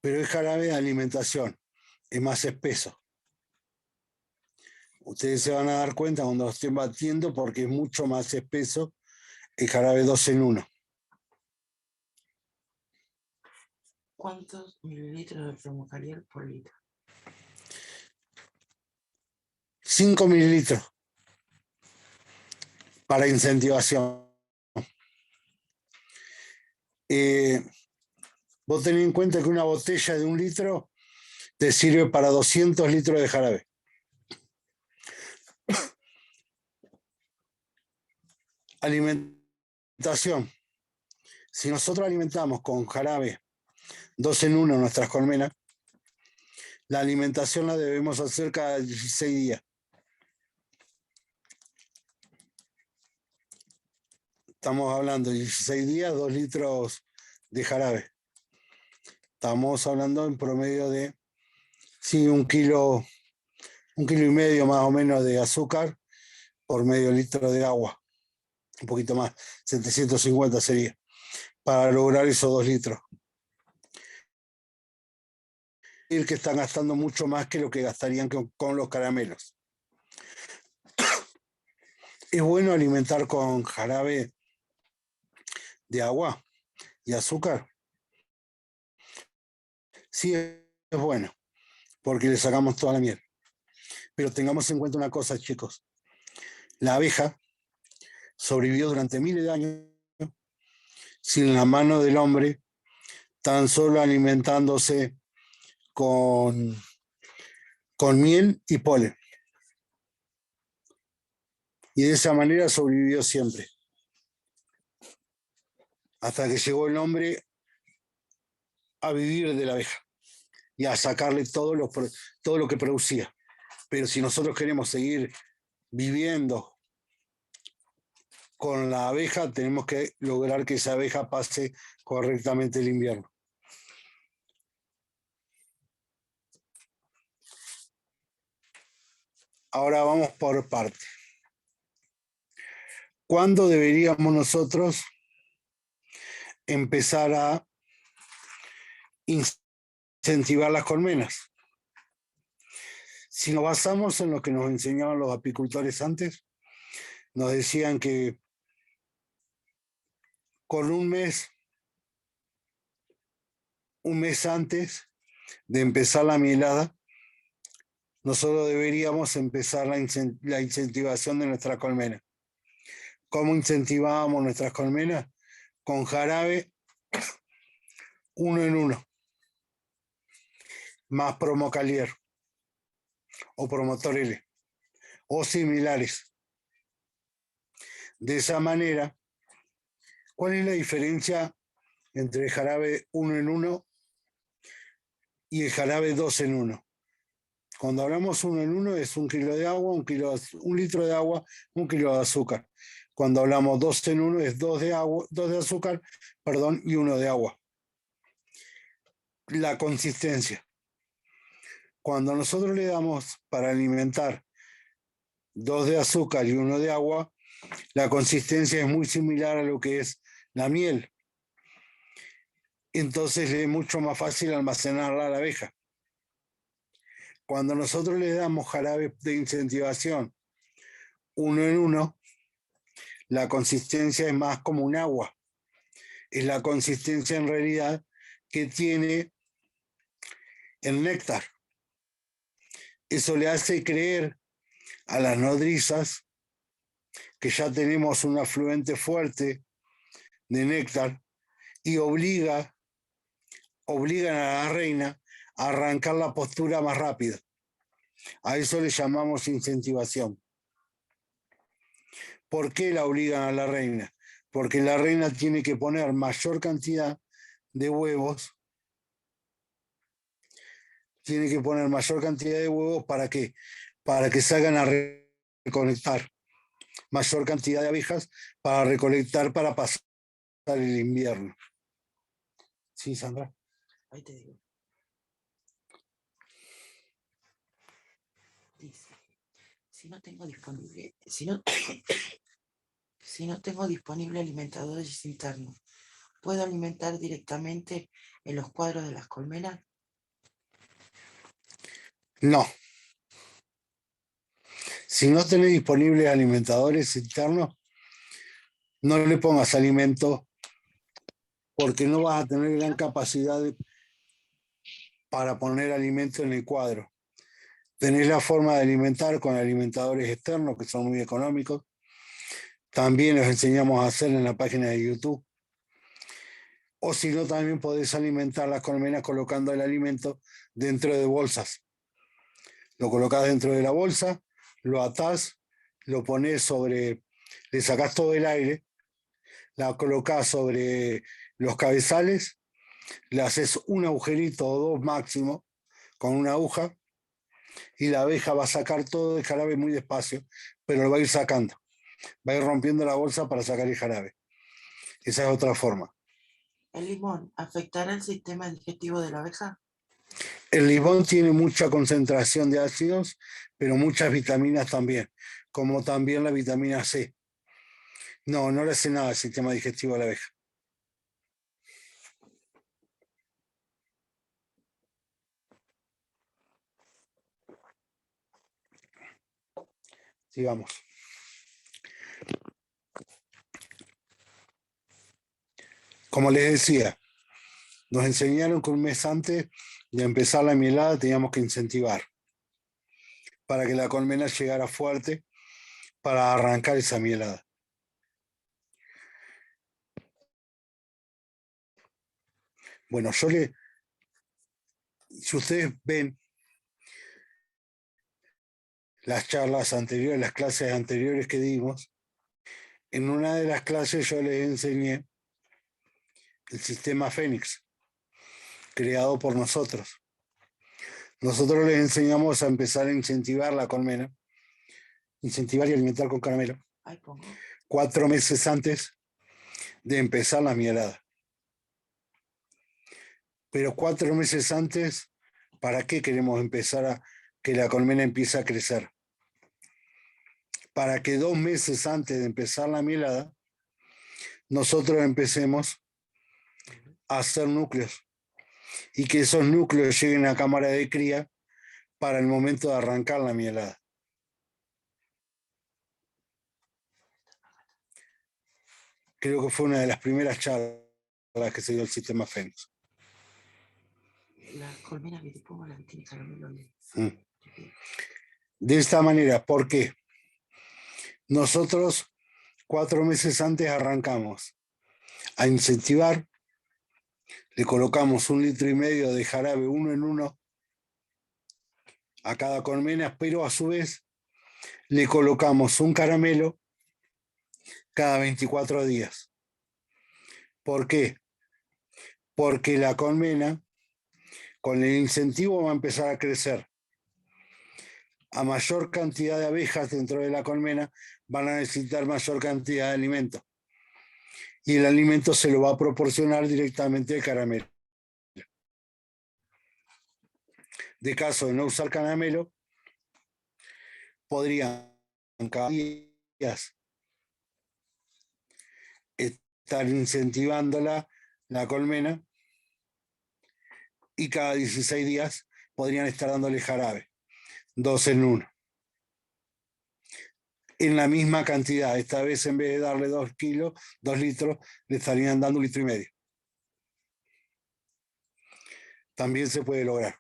Pero es jarabe de alimentación, es más espeso. Ustedes se van a dar cuenta cuando lo estén batiendo porque es mucho más espeso el jarabe 2 en 1. ¿Cuántos mililitros de promocalier por litro? 5 mililitros para incentivación. Vos tenés en cuenta que una botella de 1 litro te sirve para 200 litros de jarabe. Alimentación. Si nosotros alimentamos con jarabe 2 en 1 nuestras colmenas, la alimentación la debemos hacer cada 16 días. Estamos hablando de 16 días, 2 litros de jarabe. Estamos hablando en promedio de, sí, 1 kilo y medio más o menos de azúcar por medio litro de agua. Un poquito más, 750 sería, para lograr esos 2 litros. Y que están gastando mucho más que lo que gastarían con los caramelos. Es bueno alimentar con jarabe de agua y azúcar. Sí, es bueno, porque le sacamos toda la miel. Pero tengamos en cuenta una cosa, chicos. La abeja sobrevivió durante miles de años sin la mano del hombre, tan solo alimentándose con miel y polen. Y de esa manera sobrevivió siempre. Hasta que llegó el hombre a vivir de la abeja y a sacarle todo lo que producía. Pero si nosotros queremos seguir viviendo con la abeja, tenemos que lograr que esa abeja pase correctamente el invierno. Ahora vamos por parte. ¿Cuándo deberíamos nosotros empezar a incentivar las colmenas? Si nos basamos en lo que nos enseñaban los apicultores antes, nos decían que con un mes antes de empezar la mielada, nosotros deberíamos empezar la incentivación de nuestra colmena. ¿Cómo incentivábamos nuestras colmenas? Con jarabe 1 en 1, más promocalier o promotor L o similares. De esa manera, ¿cuál es la diferencia entre el jarabe 1 en 1 y el jarabe 2 en 1? Cuando hablamos 1 en 1 es 1 kilo de agua, 1 litro de agua, 1 kilo de azúcar. Cuando hablamos 2 en 1 es 2 de azúcar, y 1 de agua. La consistencia. Cuando nosotros le damos para alimentar 2 de azúcar y 1 de agua, la consistencia es muy similar a lo que es la miel. Entonces es mucho más fácil almacenarla a la abeja. Cuando nosotros le damos jarabe de incentivación 1 en 1, la consistencia es más como un agua. Es la consistencia en realidad que tiene el néctar. Eso le hace creer a las nodrizas que ya tenemos un afluente fuerte de néctar y obligan a la reina a arrancar la postura más rápido. A eso le llamamos incentivación. ¿Por qué la obligan a la reina? Porque la reina tiene que poner mayor cantidad de huevos. Tiene que poner mayor cantidad de huevos ¿para qué? Para que salgan a recolectar. Mayor cantidad de abejas para recolectar para pasar el invierno. Sí, Sandra. Ahí te digo. Dice, si no tengo disponible alimentadores internos, ¿puedo alimentar directamente en los cuadros de las colmenas? No. Si no tenés disponibles alimentadores internos, no le pongas alimento porque no vas a tener gran capacidad para poner alimento en el cuadro. Tenés la forma de alimentar con alimentadores externos que son muy económicos. También los enseñamos a hacer en la página de YouTube. O si no, también podés alimentar las colmenas colocando el alimento dentro de bolsas. Lo colocás dentro de la bolsa, lo atás, lo pones sobre, le sacás todo el aire, la colocás sobre los cabezales, le haces un agujerito o dos máximo con una aguja y la abeja va a sacar todo el jarabe muy despacio, pero lo va a ir sacando. Va a ir rompiendo la bolsa para sacar el jarabe. Esa es otra forma. ¿El limón afectará el sistema digestivo de la abeja? El limón tiene mucha concentración de ácidos, pero muchas vitaminas también, como también la vitamina C. No, no le hace nada al sistema digestivo de la abeja. Sigamos. Como les decía, nos enseñaron que un mes antes de empezar la mielada teníamos que incentivar para que la colmena llegara fuerte para arrancar esa mielada. Bueno, si ustedes ven las charlas anteriores, las clases anteriores que dimos, en una de las clases yo les enseñé el sistema Fénix, creado por nosotros. Nosotros les enseñamos a empezar a incentivar la colmena, incentivar y alimentar con caramelo, 4 meses antes de empezar la mielada. Pero 4 meses antes, ¿para qué queremos empezar a que la colmena empiece a crecer? Para que 2 meses antes de empezar la mielada, nosotros empecemos a hacer núcleos y que esos núcleos lleguen a cámara de cría para el momento de arrancar la mielada. Creo que fue una de las primeras charlas que se dio el sistema Fénix. La colmena que te pongo la que tiene caramelo. De esta manera, ¿por qué? Nosotros 4 meses antes arrancamos a incentivar, le colocamos 1,5 litros de jarabe 1 en 1 a cada colmena, pero a su vez le colocamos un caramelo cada 24 días. ¿Por qué? Porque la colmena, con el incentivo, va a empezar a crecer. A mayor cantidad de abejas dentro de la colmena, van a necesitar mayor cantidad de alimento. Y el alimento se lo va a proporcionar directamente el caramelo. De caso de no usar caramelo, podrían cada días estar incentivándola la colmena y cada 16 días podrían estar dándole jarabe. 2 en 1. En la misma cantidad. Esta vez en vez de darle 2 litros, le estarían dando 1,5 litros. También se puede lograr.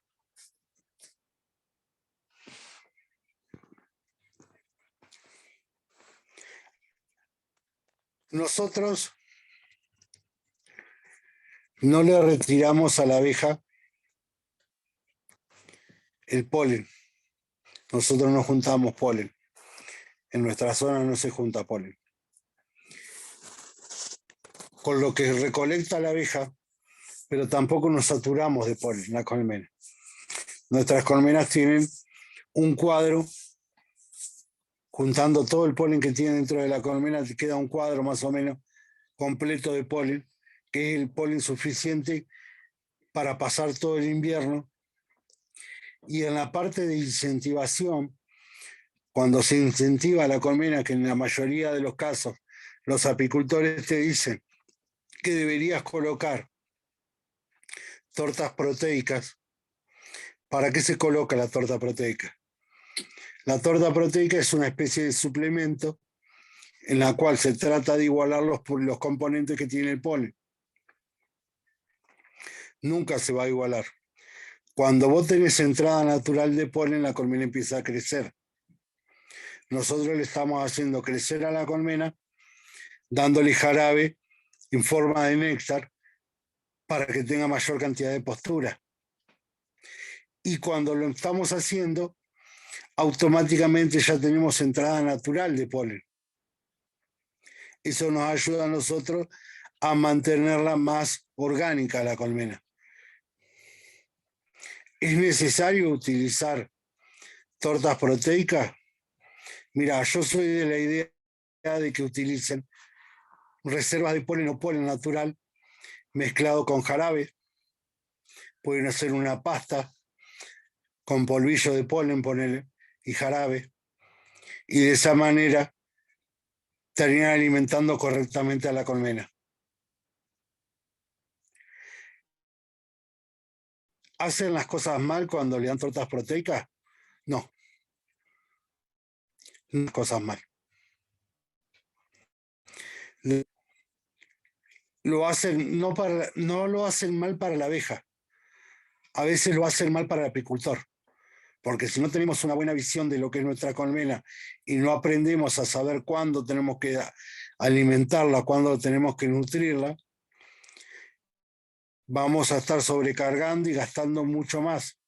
Nosotros no le retiramos a la abeja el polen. Nosotros no juntamos polen. En nuestra zona no se junta polen. Con lo que recolecta la abeja, pero tampoco nos saturamos de polen, la colmena. Nuestras colmenas tienen un cuadro, juntando todo el polen que tiene dentro de la colmena, te queda un cuadro más o menos completo de polen, que es el polen suficiente para pasar todo el invierno. Y en la parte de incentivación, cuando se incentiva la colmena, que en la mayoría de los casos los apicultores te dicen que deberías colocar tortas proteicas. ¿Para qué se coloca la torta proteica? La torta proteica es una especie de suplemento en la cual se trata de igualar los componentes que tiene el polen. Nunca se va a igualar. Cuando vos tenés entrada natural de polen, la colmena empieza a crecer. Nosotros le estamos haciendo crecer a la colmena, dándole jarabe en forma de néctar para que tenga mayor cantidad de postura. Y cuando lo estamos haciendo, automáticamente ya tenemos entrada natural de polen. Eso nos ayuda a nosotros a mantenerla más orgánica la colmena. ¿Es necesario utilizar tortas proteicas? Mira, yo soy de la idea de que utilicen reservas de polen o polen natural mezclado con jarabe. Pueden hacer una pasta con polvillo de polen, ponerle, y jarabe. Y de esa manera estarían alimentando correctamente a la colmena. ¿Hacen las cosas mal cuando le dan tortas proteicas? No. No cosas mal. Lo hacen, no lo hacen mal para la abeja. A veces lo hacen mal para el apicultor. Porque si no tenemos una buena visión de lo que es nuestra colmena y no aprendemos a saber cuándo tenemos que alimentarla, cuándo tenemos que nutrirla, vamos a estar sobrecargando y gastando mucho más.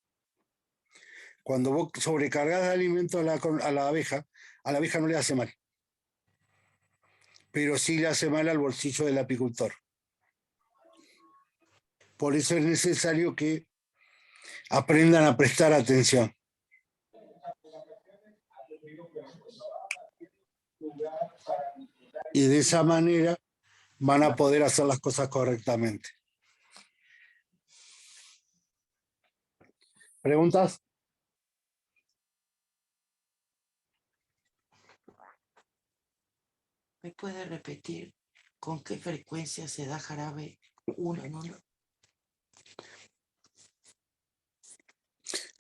Cuando vos sobrecargás de alimento a la abeja no le hace mal. Pero sí le hace mal al bolsillo del apicultor. Por eso es necesario que aprendan a prestar atención. Y de esa manera van a poder hacer las cosas correctamente. ¿Preguntas? ¿Me puede repetir con qué frecuencia se da jarabe 1 en 1?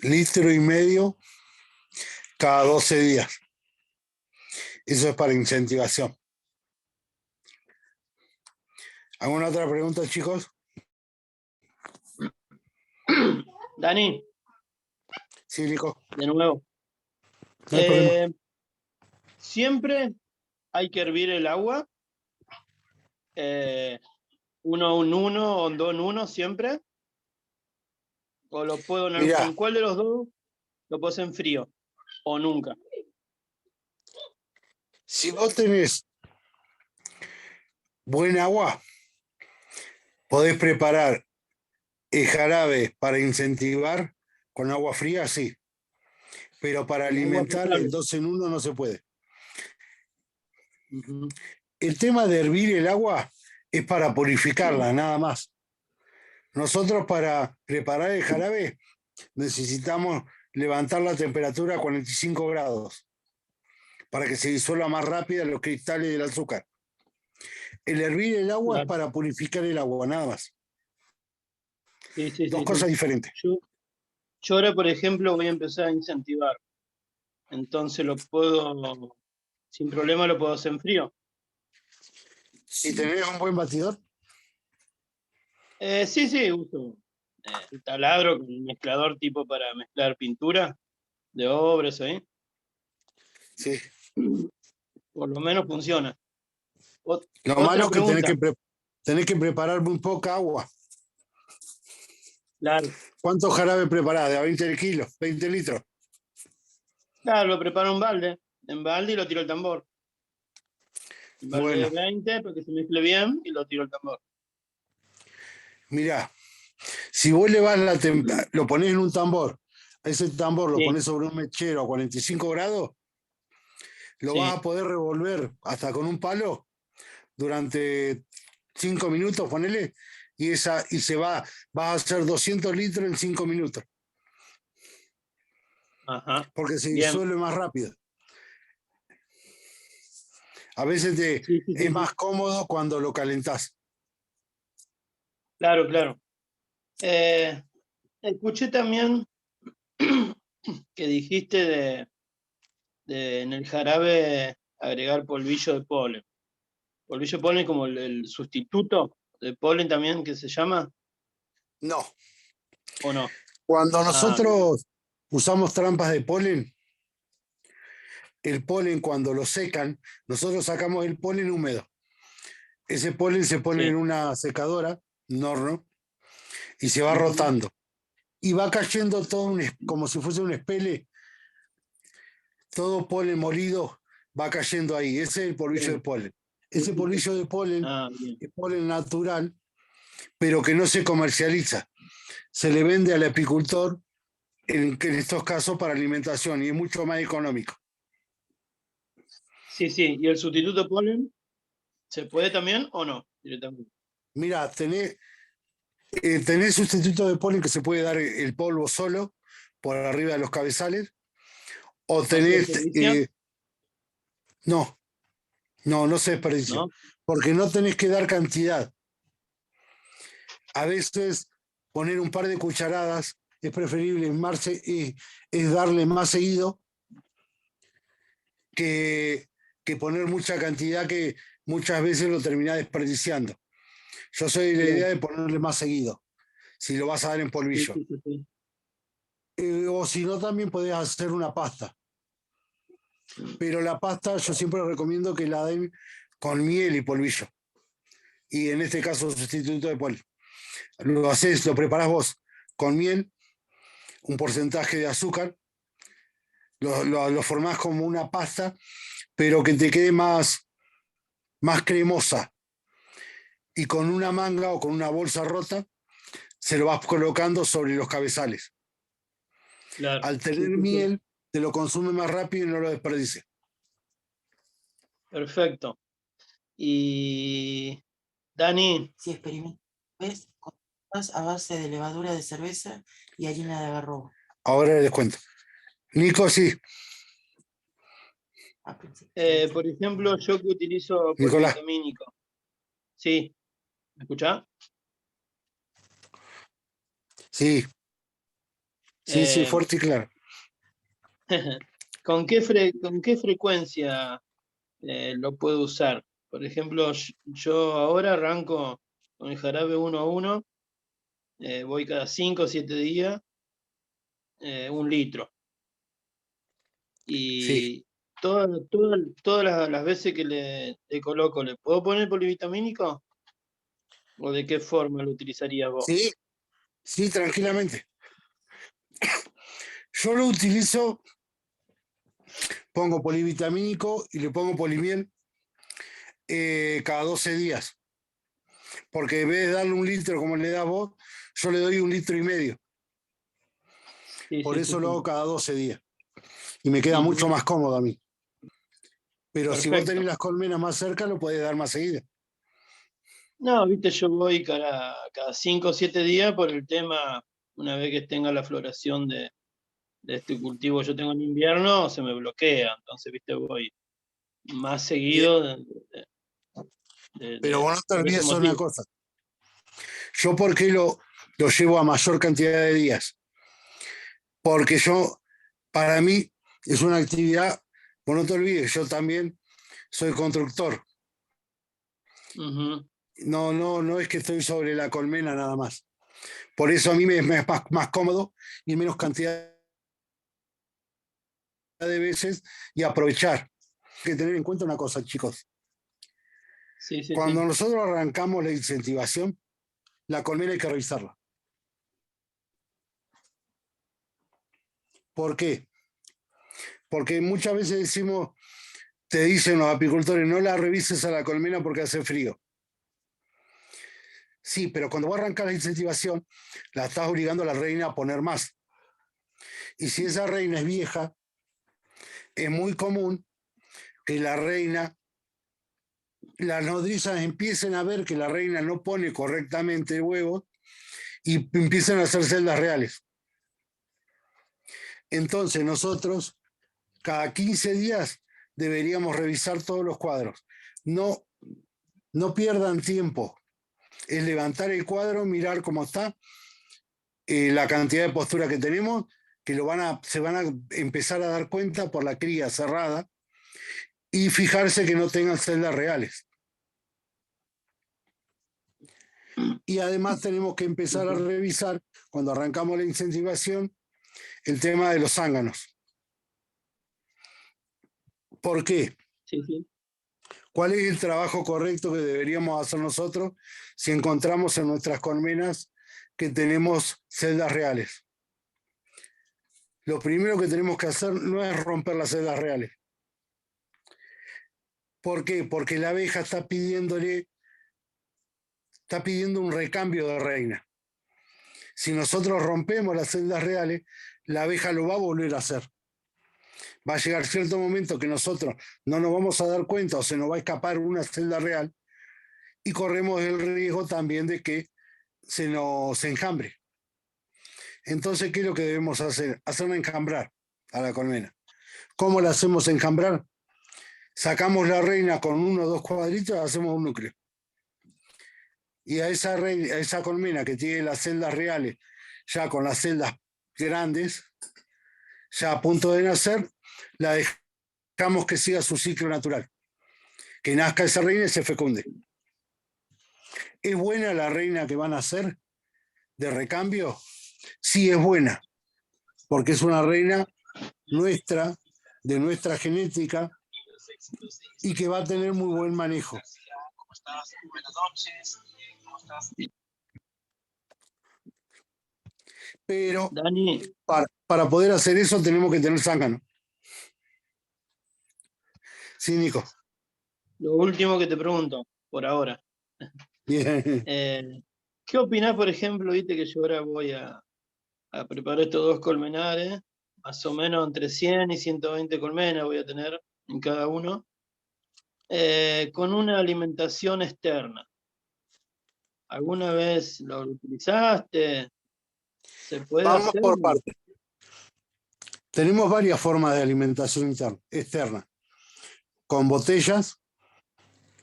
1,5 litros cada 12 días. Eso es para incentivación. ¿Alguna otra pregunta, chicos? Dani. Sí, Nico. De nuevo. No hay problema. Siempre hay que hervir el agua. 1 en 1 o 2 en 1 siempre. ¿O lo puedo en cuál de los dos lo puedo hacer en frío? ¿O nunca? Si vos tenés buen agua, podés preparar el jarabe para incentivar con agua fría, sí. Pero para alimentar el 2 en 1 no se puede. El tema de hervir el agua es para purificarla, nada más. Nosotros para preparar el jarabe necesitamos levantar la temperatura a 45 grados para que se disuelva más rápido los cristales del azúcar. El hervir el agua es para purificar el agua, nada más. Sí, Dos cosas diferentes. Yo ahora, por ejemplo, voy a empezar a incentivar. entonces lo puedo, sin problema lo puedo hacer en frío. Si tenés un buen batidor, Sí, uso el taladro con el mezclador tipo para mezclar pintura de obras ahí. sí. Por lo menos funciona. Lo Otra malo es que pregunta. tenés que preparar muy poca agua. Claro, ¿Cuánto jarabe preparás? ¿De a 20 kilos? ¿20 litros? claro, lo preparo en balde y lo tiro al tambor. En balde Bueno. de 20 para que se mezcle bien y lo tiro al tambor. Mirá, si vos le vas lo ponés en un tambor, ese tambor lo Sí. ponés sobre un mechero a 45 grados, lo Sí. vas a poder revolver hasta con un palo durante 5 minutos, ponele, y vas a hacer 200 litros en 5 minutos, Ajá. porque se Bien. disuelve más rápido. A veces Sí, es más cómodo cuando lo calentás. Claro, claro. Escuché también que dijiste de en el jarabe agregar polvillo de polen. Polvillo de polen como el sustituto de polen también que se llama, No. ¿o no? Cuando nosotros usamos trampas de polen, el polen cuando lo secan, nosotros sacamos el polen húmedo. Ese polen se pone en una secadora, un horno, y se va rotando. Y va cayendo todo como si fuese un espele. Todo polen molido va cayendo ahí. Ese es el polvillo de polen. Ese polvillo de polen es polen natural, pero que no se comercializa. Se le vende al apicultor, en estos casos para alimentación, y es mucho más económico. Sí, ¿y el sustituto de polen se puede también o no directamente? Mira, tenés sustituto de polen que se puede dar el polvo solo por arriba de los cabezales, o tenés... no se desperdicia, ¿No? porque no tenés que dar cantidad. A veces poner un par de cucharadas es preferible, es darle más seguido que poner mucha cantidad que muchas veces lo terminás desperdiciando. Yo soy de la idea de ponerle más seguido, si lo vas a dar en polvillo. Sí. O si no, también podés hacer una pasta. Pero la pasta yo siempre recomiendo que la den con miel y polvillo. Y en este caso, sustituto de polen. Lo preparás vos con miel, un porcentaje de azúcar, lo formás como una pasta, pero que te quede más cremosa. Y con una manga o con una bolsa rota, se lo vas colocando sobre los cabezales. Claro. Al tener miel, te lo consume más rápido y no lo desperdicia. Perfecto. Y Dani. Si experimentas a base de levadura de cerveza y harina de agarrobo. Ahora les cuento. Nico, sí. Por ejemplo, yo que utilizo Nicolás. polivitamínico. Sí. ¿Me escuchás? Sí. Sí, fuerte y claro. ¿Con qué frecuencia lo puedo usar? Por ejemplo, yo ahora arranco con el jarabe 1 a 1, voy cada 5 o 7 días, 1 litro. Y todas las veces que le coloco, ¿le puedo poner polivitamínico? ¿O de qué forma lo utilizaría vos? Sí, tranquilamente. Yo lo utilizo, pongo polivitamínico y le pongo polimiel cada 12 días. Porque en vez de darle 1 litro como le das vos, yo le doy 1,5 litros. Por eso lo hago cada 12 días. Y me queda mucho más cómodo a mí. Pero si vos tenés las colmenas más cerca, lo podés dar más seguido. No, viste, yo voy cada 5 o 7 días por el tema, una vez que tenga la floración de este cultivo yo tengo en invierno, se me bloquea. Entonces, viste, voy más seguido. Pero vos no te olvides una cosa. ¿Yo por qué lo llevo a mayor cantidad de días? Porque para mí, Es una actividad, pues no te olvides, yo también soy constructor. No es que estoy sobre la colmena nada más. Por eso a mí me es más cómodo y menos cantidad de veces y aprovechar. Hay que tener en cuenta una cosa, chicos. Sí, sí, Cuando sí. nosotros arrancamos la incentivación, la colmena hay que revisarla. ¿Por qué? Porque muchas veces decimos, te dicen los apicultores, no la revises a la colmena porque hace frío. Sí, pero cuando vos arrancas la incentivación, la estás obligando a la reina a poner más. Y si esa reina es vieja, es muy común que la reina, las nodrizas empiecen a ver que la reina no pone correctamente huevos y empiezan a hacer celdas reales. Entonces nosotros, cada 15 días, deberíamos revisar todos los cuadros. No pierdan tiempo. Es levantar el cuadro, mirar cómo está, la cantidad de postura que tenemos, que se van a empezar a dar cuenta por la cría cerrada, y fijarse que no tengan celdas reales. Y además tenemos que empezar a revisar, cuando arrancamos la incentivación, el tema de los zánganos. ¿Por qué? Sí, sí. ¿Cuál es el trabajo correcto que deberíamos hacer nosotros si encontramos en nuestras colmenas que tenemos celdas reales? Lo primero que tenemos que hacer no es romper las celdas reales. ¿Por qué? Porque la abeja está pidiendo un recambio de reina. Si nosotros rompemos las celdas reales, la abeja lo va a volver a hacer. Va a llegar cierto momento que nosotros no nos vamos a dar cuenta o se nos va a escapar una celda real y corremos el riesgo también de que se nos enjambre. Entonces, ¿qué es lo que debemos hacer? Hacerla enjambrar a la colmena. ¿Cómo la hacemos enjambrar? Sacamos la reina con 1 o 2 cuadritos y hacemos un núcleo. Y a esa colmena que tiene las celdas reales, ya con las celdas grandes, ya a punto de nacer, la dejamos que siga su ciclo natural. Que nazca esa reina y se fecunde. ¿Es buena la reina que va a nacer de recambio? Sí, es buena, porque es una reina nuestra, de nuestra genética, y que va a tener muy buen manejo. Pero Dani, para poder hacer eso tenemos que tener zángano. Sí, Nico. lo último que te pregunto, por ahora. Bien. ¿Qué opinás, por ejemplo, viste que yo ahora voy a preparar estos 2 colmenares, más o menos entre 100 y 120 colmenas voy a tener en cada uno, con una alimentación externa? ¿Alguna vez lo utilizaste? ¿Se puede Vamos hacer? por partes. Tenemos varias formas de alimentación externa. Con botellas,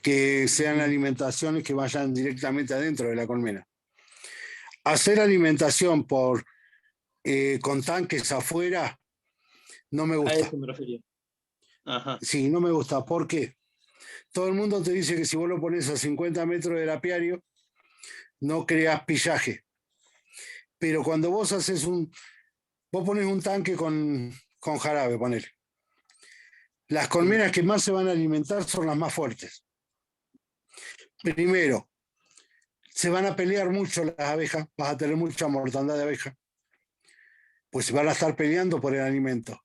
que sean alimentaciones que vayan directamente adentro de la colmena. Hacer alimentación con tanques afuera no me A gusta. eso me refería. Ajá. Sí, no me gusta. ¿Por qué? Todo el mundo te dice que si vos lo pones a 50 metros del apiario, no creas pillaje. Pero cuando vos pones un tanque con jarabe, ponele. Las colmenas que más se van a alimentar son las más fuertes. Primero, se van a pelear mucho las abejas, vas a tener mucha mortandad de abejas, pues van a estar peleando por el alimento.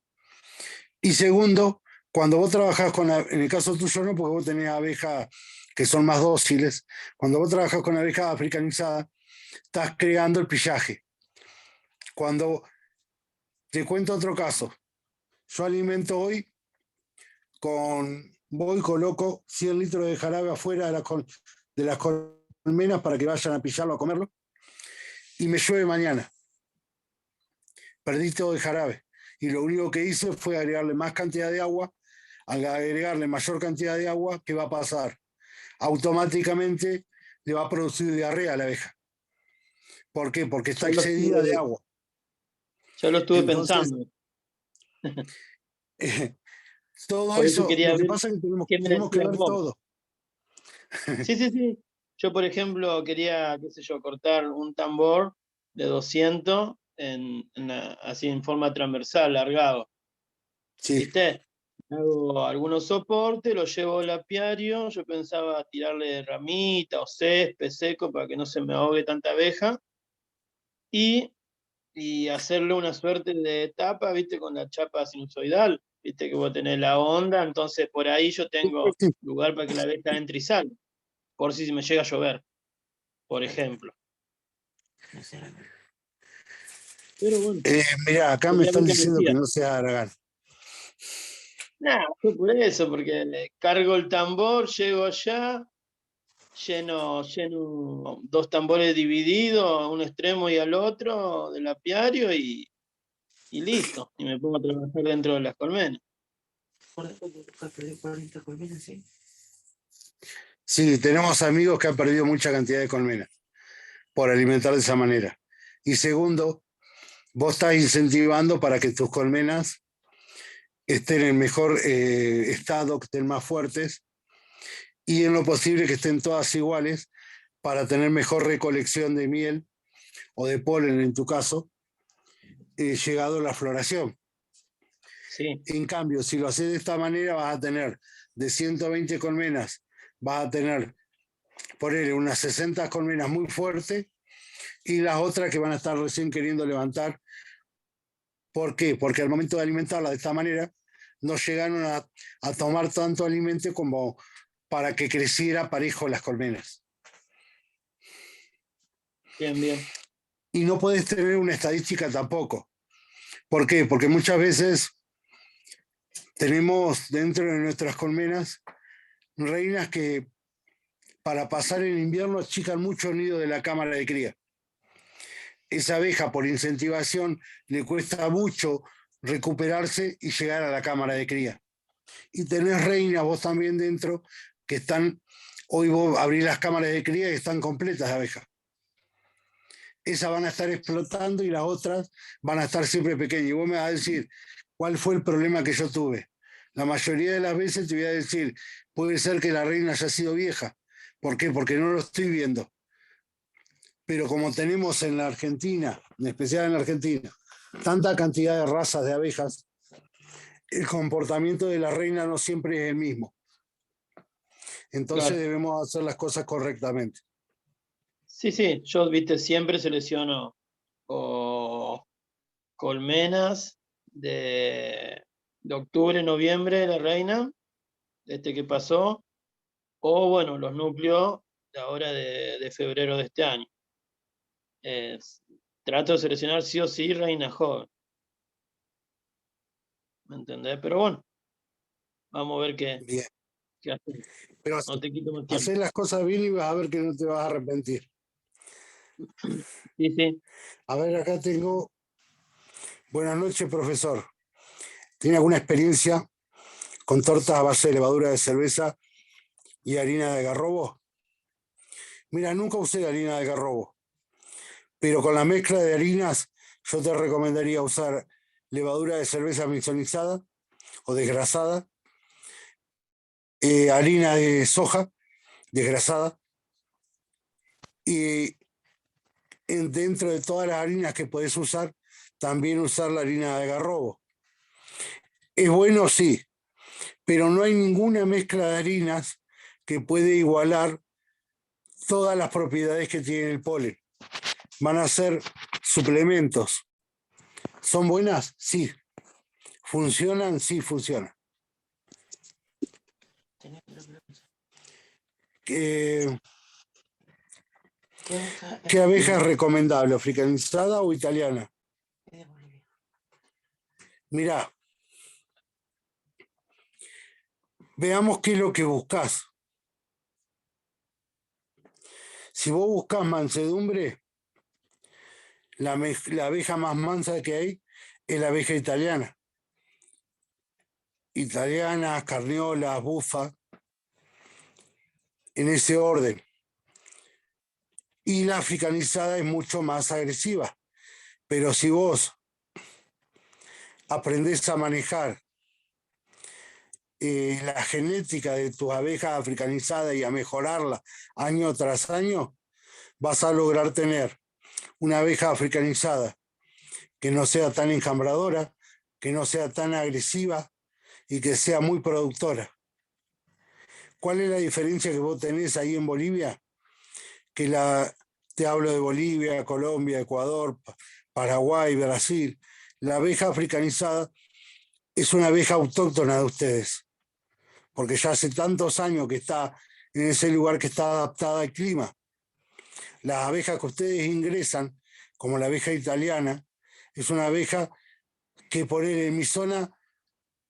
Y segundo, cuando vos trabajás en el caso tuyo no, porque vos tenés abejas que son más dóciles, cuando vos trabajás con abejas africanizadas, estás creando el pillaje. Te cuento otro caso, yo alimento hoy coloco 100 litros de jarabe afuera de las colmenas para que vayan a pillarlo, a comerlo, y me llueve mañana. Perdí todo el jarabe. Y lo único que hice fue agregarle más cantidad de agua. Al agregarle mayor cantidad de agua, ¿qué va a pasar? Automáticamente le va a producir diarrea a la abeja. ¿Por qué? Porque está excedida de agua. Ya lo estuve pensando. Todo Por eso eso, quería lo que ver pasa es que qué me tenemos que decías ver vos. todo. Sí, sí, sí. Yo, por ejemplo, quería, qué sé yo, cortar un tambor de 200 así en forma transversal, largado. Sí. ¿Viste? Hago algunos soportes, los llevo al apiario. Yo pensaba tirarle ramita o césped seco para que no se me ahogue tanta abeja. Y hacerle una suerte de tapa, ¿viste? Con la chapa sinusoidal. ¿Viste? Que vos tenés la onda, entonces por ahí yo tengo lugar para que la abeja entre y salga. Por si me llega a llover, por ejemplo. Pero bueno, Mira, acá me quería ver están qué me diciendo que decías. no sea Aragán. Nada, fue por eso, porque le cargo el tambor, llego allá, lleno 2 tambores divididos, a un extremo y al otro del apiario y listo. Y me pongo a trabajar dentro de las colmenas. Sí, tenemos amigos que han perdido mucha cantidad de colmenas por alimentar de esa manera. Y segundo, vos estás incentivando para que tus colmenas estén en mejor estado, que estén más fuertes y en lo posible que estén todas iguales para tener mejor recolección de miel o de polen en tu caso, llegado la floración. Sí. En cambio, si lo haces de esta manera, vas a tener de 120 colmenas, vas a tener, ponerle unas 60 colmenas muy fuertes y las otras que van a estar recién queriendo levantar. ¿Por qué? Porque al momento de alimentarlas de esta manera, no llegaron a tomar tanto alimento como para que creciera parejo las colmenas. Bien, bien. Y no puedes tener una estadística tampoco. ¿Por qué? Porque muchas veces tenemos dentro de nuestras colmenas reinas que para pasar el invierno achican mucho el nido de la cámara de cría. Esa abeja por incentivación le cuesta mucho recuperarse y llegar a la cámara de cría. Y tenés reinas vos también dentro que están, hoy vos abrís las cámaras de cría y están completas de abejas. Esas van a estar explotando y las otras van a estar siempre pequeñas. Y vos me vas a decir, ¿cuál fue el problema que yo tuve? La mayoría de las veces te voy a decir, puede ser que la reina haya sido vieja. ¿Por qué? Porque no lo estoy viendo. Pero como tenemos en la Argentina, en especial en la Argentina, tanta cantidad de razas de abejas, el comportamiento de la reina no siempre es el mismo. Entonces Claro. debemos hacer las cosas correctamente. Sí, sí, yo, viste, siempre selecciono colmenas de octubre, noviembre de la reina, este que pasó, o bueno, los núcleos de ahora de febrero de este año. Trato de seleccionar sí o sí reina joven. ¿Me entendés? Pero bueno, vamos a ver qué hacemos. Pero No te quito más tiempo. hacer las cosas bien y vas a ver que no te vas a arrepentir. Sí, sí. A ver, acá tengo. Buenas noches, profesor. ¿Tiene alguna experiencia con tortas a base de levadura de cerveza y harina de garrobo? Mira, nunca usé harina de garrobo, pero con la mezcla de harinas yo te recomendaría usar levadura de cerveza mixonizada o desgrasada, harina de soja desgrasada y dentro de todas las harinas que puedes usar, también usar la harina de garrobo. Es bueno, sí, pero no hay ninguna mezcla de harinas que puede igualar todas las propiedades que tiene el polen. Van a ser suplementos. ¿Son buenas? Sí. ¿Funcionan? Sí, funcionan. ¿Qué abeja es recomendable? ¿Africanizada o italiana? Mirá, veamos qué es lo que buscas. Si vos buscas mansedumbre, la abeja más mansa que hay es la abeja italiana. Italianas, carniolas, bufas, en ese orden. Y la africanizada es mucho más agresiva. Pero si vos aprendés a manejar la genética de tus abejas africanizadas y a mejorarla año tras año, vas a lograr tener una abeja africanizada que no sea tan enjambradora, que no sea tan agresiva y que sea muy productora. ¿Cuál es la diferencia que vos tenés ahí en Bolivia? Te hablo de Bolivia, Colombia, Ecuador, Paraguay, Brasil. La abeja africanizada es una abeja autóctona de ustedes, porque ya hace tantos años que está en ese lugar que está adaptada al clima. Las abejas que ustedes ingresan, como la abeja italiana, es una abeja que por en mi zona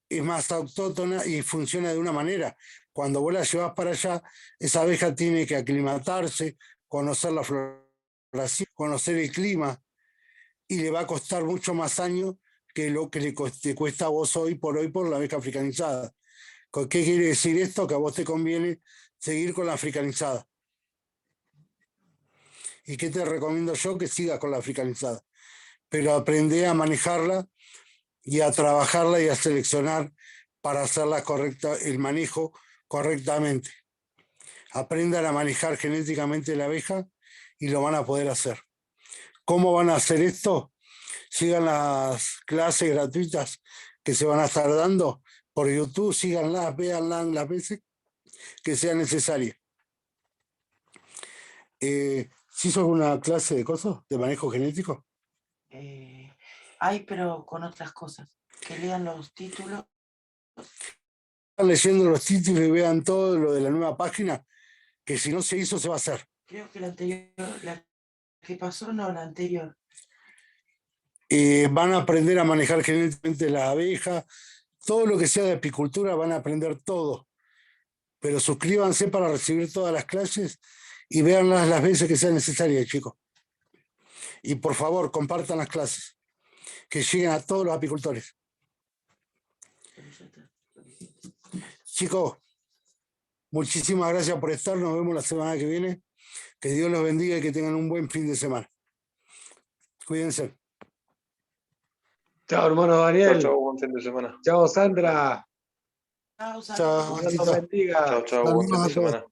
es más autóctona y funciona de una manera. Cuando vos la llevas para allá, esa abeja tiene que aclimatarse, conocer la floración, conocer el clima, y le va a costar mucho más años que lo que te cuesta a vos hoy por la abeja africanizada. ¿Qué quiere decir esto? Que a vos te conviene seguir con la africanizada. ¿Y qué te recomiendo yo? Que sigas con la africanizada. Pero aprende a manejarla y a trabajarla y a seleccionar para hacerla correcta, el manejo correctamente. Aprendan a manejar genéticamente la abeja y lo van a poder hacer. ¿Cómo van a hacer esto? Sigan las clases gratuitas que se van a estar dando por YouTube, síganlas, véanlas las veces que sea necesaria. ¿Sí hizo alguna clase de cosas, de manejo genético? Hay, pero con otras cosas. Que lean los títulos. Están leyendo los títulos y vean todo lo de la nueva página, que si no se hizo, se va a hacer. Creo que la anterior, la que pasó, no, la anterior. Van a aprender a manejar genéticamente las abejas, todo lo que sea de apicultura van a aprender todo. Pero suscríbanse para recibir todas las clases y véanlas las veces que sea necesaria, chicos. Y por favor, compartan las clases, que lleguen a todos los apicultores. Chicos, muchísimas gracias por estar. Nos vemos la semana que viene. Que Dios los bendiga y que tengan un buen fin de semana. Cuídense. Chao, hermano Daniel. Chao, chao, buen fin de semana. Chao, Sandra. Chao, Chao, Dios los bendiga. Chao, chao, buen fin de semana.